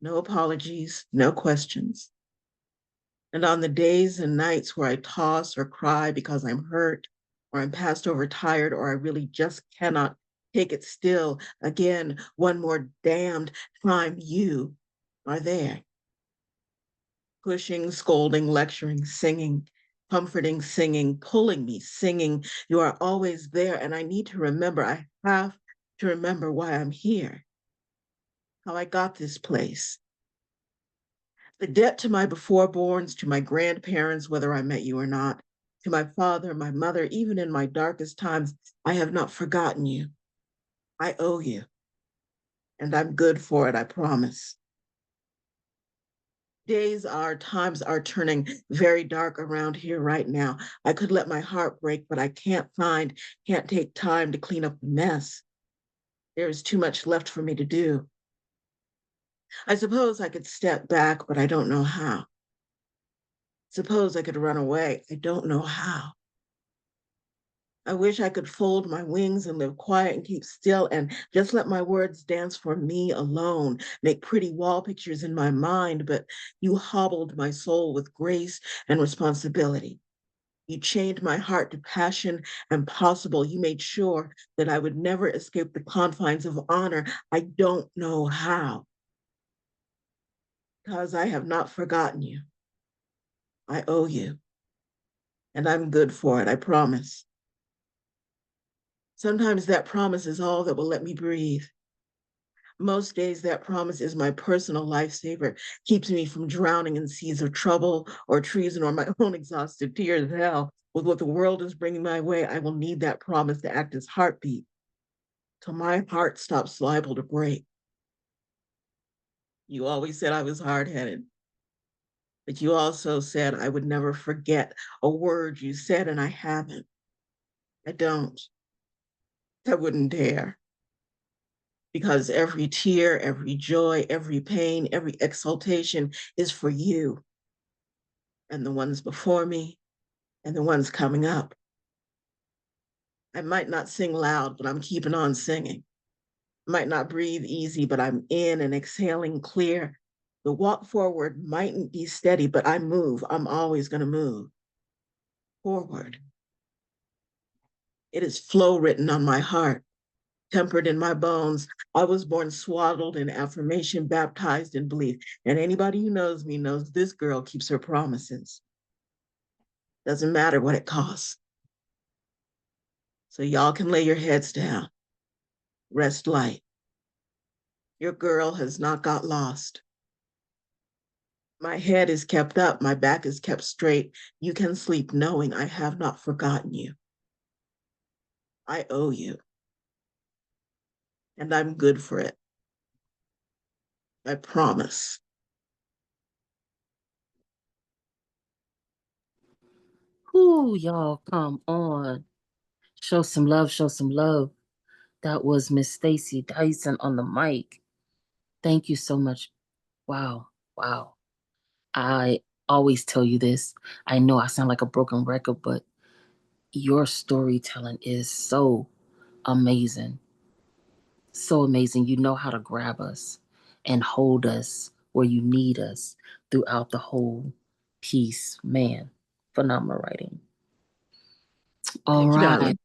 No apologies, no questions. And on the days and nights where I toss or cry because I'm hurt, or I'm passed over tired, or I really just cannot take it still, again, one more damned time, you are there. Pushing, scolding, lecturing, singing, comforting, singing, pulling me, singing. You are always there, and I need to remember, I have to remember why I'm here, how I got this place. The debt to my beforeborns, to my grandparents, whether I met you or not, to my father, my mother, even in my darkest times, I have not forgotten you. I owe you, and I'm good for it, I promise. Times are turning very dark around here right now. I could let my heart break, but I can't take time to clean up the mess. There is too much left for me to do. I suppose I could step back, but I don't know how. Suppose I could run away. I don't know how. I wish I could fold my wings and live quiet and keep still and just let my words dance for me alone, make pretty wall pictures in my mind, but you hobbled my soul with grace and responsibility. You chained my heart to passion and possible. You made sure that I would never escape the confines of honor. I don't know how. Because I have not forgotten you. I owe you. And I'm good for it, I promise. Sometimes that promise is all that will let me breathe. Most days that promise is my personal lifesaver, keeps me from drowning in seas of trouble or treason or my own exhausted tears. Hell, with what the world is bringing my way, I will need that promise to act as heartbeat. till my heart stops liable to break. You always said I was hard-headed, but you also said I would never forget a word you said, and I haven't. I don't. I wouldn't dare. Because every tear, every joy, every pain, every exaltation is for you and the ones before me and the ones coming up. I might not sing loud, but I'm keeping on singing. I might not breathe easy, but I'm in and exhaling clear. The walk forward mightn't be steady, but I move. I'm always going to move forward. It is flow written on my heart, tempered in my bones. I was born swaddled in affirmation, baptized in belief. And anybody who knows me knows this girl keeps her promises. Doesn't matter what it costs. So y'all can lay your heads down. Rest light. Your girl has not got lost. My head is kept up. My back is kept straight. You can sleep knowing I have not forgotten you. I owe you. And I'm good for it. I promise. Whoo, y'all, come on. Show some love, show some love. That was Miss Stacy Dyson on the mic. Thank you so much. Wow, wow. I always tell you this. I know I sound like a broken record, but your storytelling is so amazing. So amazing. You know how to grab us and hold us where you need us throughout the whole piece. Man, phenomenal writing. All Thank you, right. darling.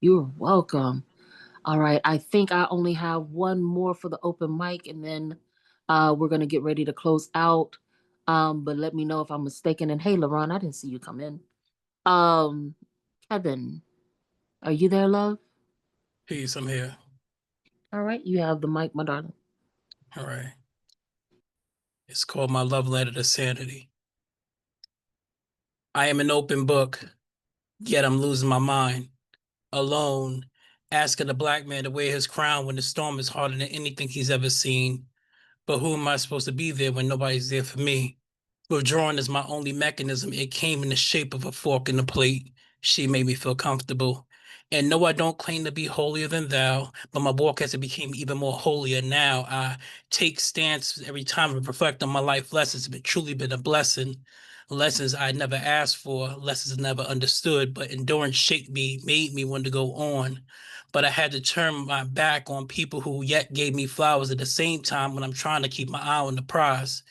You're welcome. All right. I think I only have one more for the open mic, and then we're going to get ready to close out. But let me know if I'm mistaken. And hey, LaRon, I didn't see you come in. Kevin, are you there, love? Peace, I'm here. All right. You have the mic, my darling. All right. It's called My Love Letter to Sanity. I am an open book, yet I'm losing my mind. Alone, asking a black man to wear his crown when the storm is harder than anything he's ever seen. But who am I supposed to be there when nobody's there for me? Withdrawing is my only mechanism. It came in the shape of a fork in the plate. She made me feel comfortable. And no, I don't claim to be holier than thou, but my walk has become even more holier now. I take stance every time I reflect on my life lessons. It's truly been a blessing. Lessons I never asked for, lessons I never understood, but endurance shaped me, made me want to go on. But I had to turn my back on people who yet gave me flowers at the same time when I'm trying to keep my eye on the prize.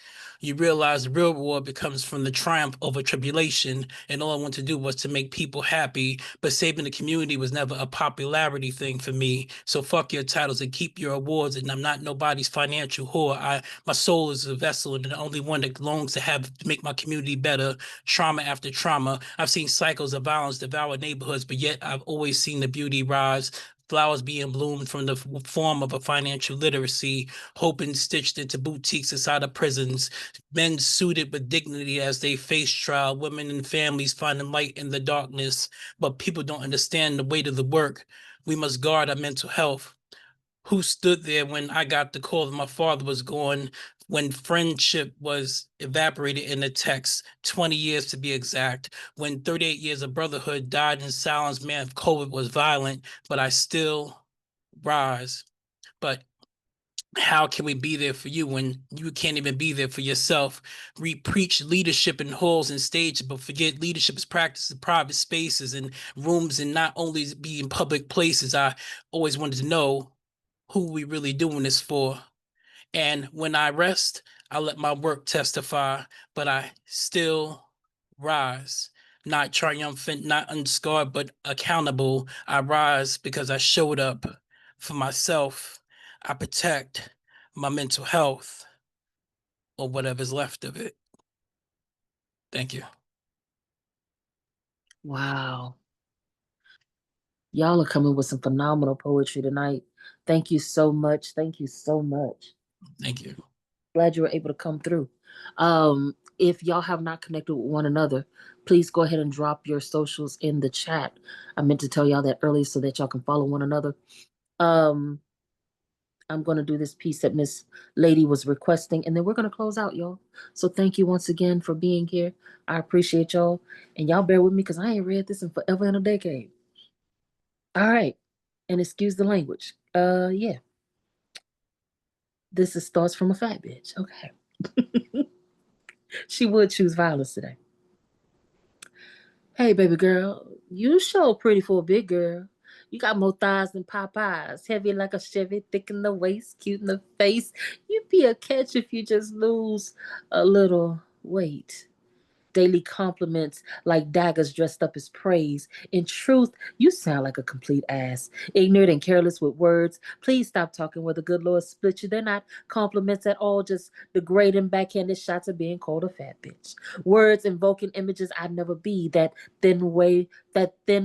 You realize the real reward becomes from the triumph over tribulation, and all I want to do was to make people happy, but saving the community was never a popularity thing for me. So fuck your titles and keep your awards, and I'm not nobody's financial whore. My soul is a vessel, and the only one that longs to make my community better. Trauma after trauma, I've seen cycles of violence devour neighborhoods, but yet I've always seen the beauty rise. Flowers being bloomed from the form of a financial literacy, hope and stitched into boutiques inside of prisons, men suited with dignity as they face trial, women and families finding light in the darkness. But people don't understand the weight of the work. We must guard our mental health. Who stood there when I got the call that my father was gone, when friendship was evaporated in the text, 20 years to be exact, when 38 years of brotherhood died in silence, man, COVID was violent, but I still rise. But how can we be there for you when you can't even be there for yourself? We preach leadership in halls and stages, but forget leadership is practiced in private spaces and rooms, and not only be in public places. I always wanted to know who we really doing this for. And when I rest, I let my work testify, but I still rise. Not triumphant, not unscarred, but accountable. I rise because I showed up for myself. I protect my mental health, or whatever's left of it. Thank you. Wow. Y'all are coming with some phenomenal poetry tonight. Thank you so much. Thank you so much. Thank you. Glad you were able to come through. If y'all have not connected with one another, please go ahead and drop your socials in the chat. I meant to tell y'all that earlier so that y'all can follow one another. I'm going to do this piece that Miss Lady was requesting, and then we're going to close out, y'all. So thank you once again for being here. I appreciate y'all. And y'all bear with me because I ain't read this in forever and a decade. All right. And excuse the language. Yeah. This is Thoughts from a Fat Bitch. Okay. She would choose violence today. Hey, baby girl, you sure pretty for a big girl. You got more thighs than Popeyes, heavy like a Chevy, thick in the waist, cute in the face. You'd be a catch if you just lose a little weight. Daily compliments like daggers dressed up as praise. In truth, you sound like a complete ass. Ignorant and careless with words. Please stop talking where the good Lord split you. They're not compliments at all, just degrading backhanded shots of being called a fat bitch. Words invoking images I'd never be. That thin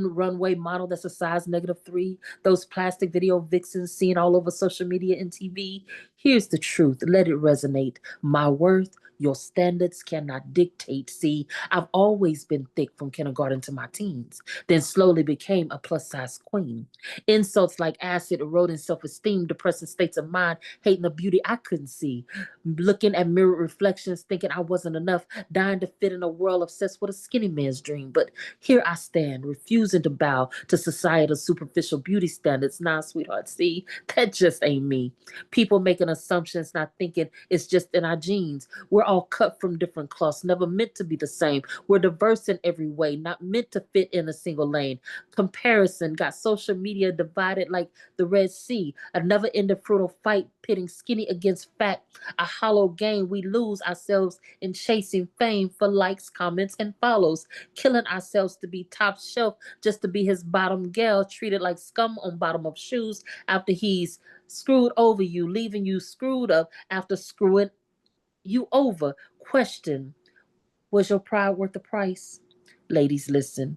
runway model that's a size -3. Those plastic video vixens seen all over social media and TV. Here's the truth. Let it resonate. My worth, your standards cannot dictate. See, I've always been thick from kindergarten to my teens, then slowly became a plus-size queen. Insults like acid eroding self-esteem, depressing states of mind, hating the beauty I couldn't see. Looking at mirror reflections, thinking I wasn't enough, dying to fit in a world obsessed with a skinny man's dream. But here I stand, refusing to bow to societal superficial beauty standards. Nah, sweetheart, see, that just ain't me. People making assumptions, not thinking it's just in our genes. We're all cut from different cloths, never meant to be the same. We're diverse in every way, not meant to fit in a single lane. Comparison got social media divided like the Red Sea, a never-ending brutal fight pitting skinny against fat, a hollow game. We lose ourselves in chasing fame for likes, comments, and follows, killing ourselves to be top shelf just to be his bottom gal, treated like scum on bottom of shoes after he's screwed over you, leaving you screwed up after screwing you over. Question, was your pride worth the price? Ladies, listen.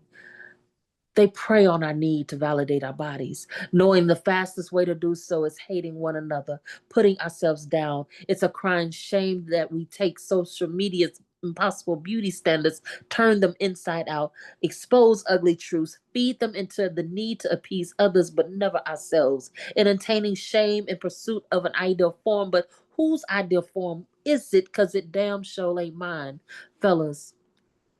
They prey on our need to validate our bodies, knowing the fastest way to do so is hating one another, putting ourselves down. It's a crying shame that we take social media's impossible beauty standards, turn them inside out, expose ugly truths, feed them into the need to appease others, but never ourselves, entertaining shame in pursuit of an ideal form. But whose ideal form is it? Because it damn sure ain't mine. Fellas,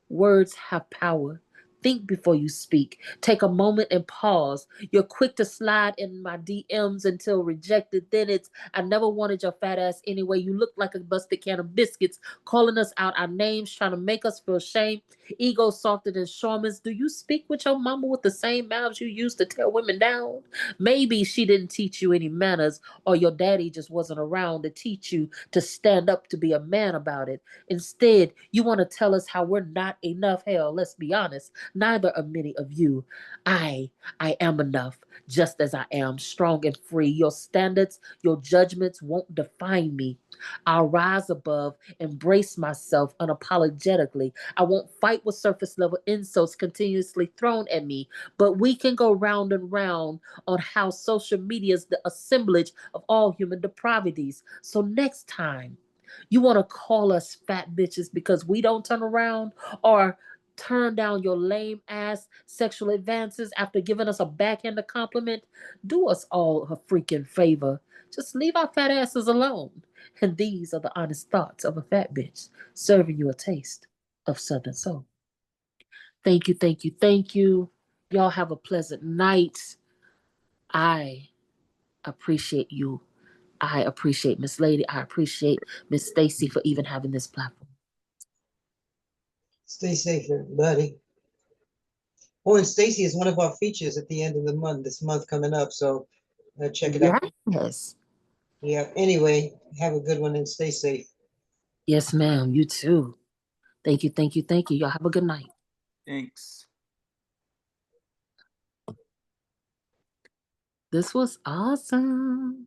words have power. Think before you speak. Take a moment and pause. You're quick to slide in my DMs until rejected. Then it's, I never wanted your fat ass anyway. You look like a busted can of biscuits, calling us out our names, trying to make us feel shame. Ego softer than shamans. Do you speak with your mama with the same mouths you used to tear women down? Maybe she didn't teach you any manners, or your daddy just wasn't around to teach you to stand up to be a man about it. Instead, you want to tell us how we're not enough. Hell, let's be honest. Neither are many of you. I am enough, just as I am, strong and free. Your standards, your judgments won't define me. I'll rise above, embrace myself unapologetically. I won't fight with surface level insults continuously thrown at me, but we can go round and round on how social media is the assemblage of all human depravities. So next time, you want to call us fat bitches because we don't turn around, or turn down your lame ass sexual advances after giving us a backhanded compliment? Do us all a freaking favor. Just leave our fat asses alone. And these are the honest thoughts of a fat bitch, serving you a taste of Southern soul. Thank you, thank you, thank you. Y'all have a pleasant night. I appreciate you. I appreciate Miss Lady. I appreciate Miss Stacy for even having this platform. Stay safe, everybody. Oh, and Stacy is one of our features at the end of the month, this month coming up. So check it out. Yes. Yeah. Anyway, have a good one and stay safe. Yes, ma'am. You too. Thank you, thank you, thank you. Y'all have a good night. Thanks. This was awesome.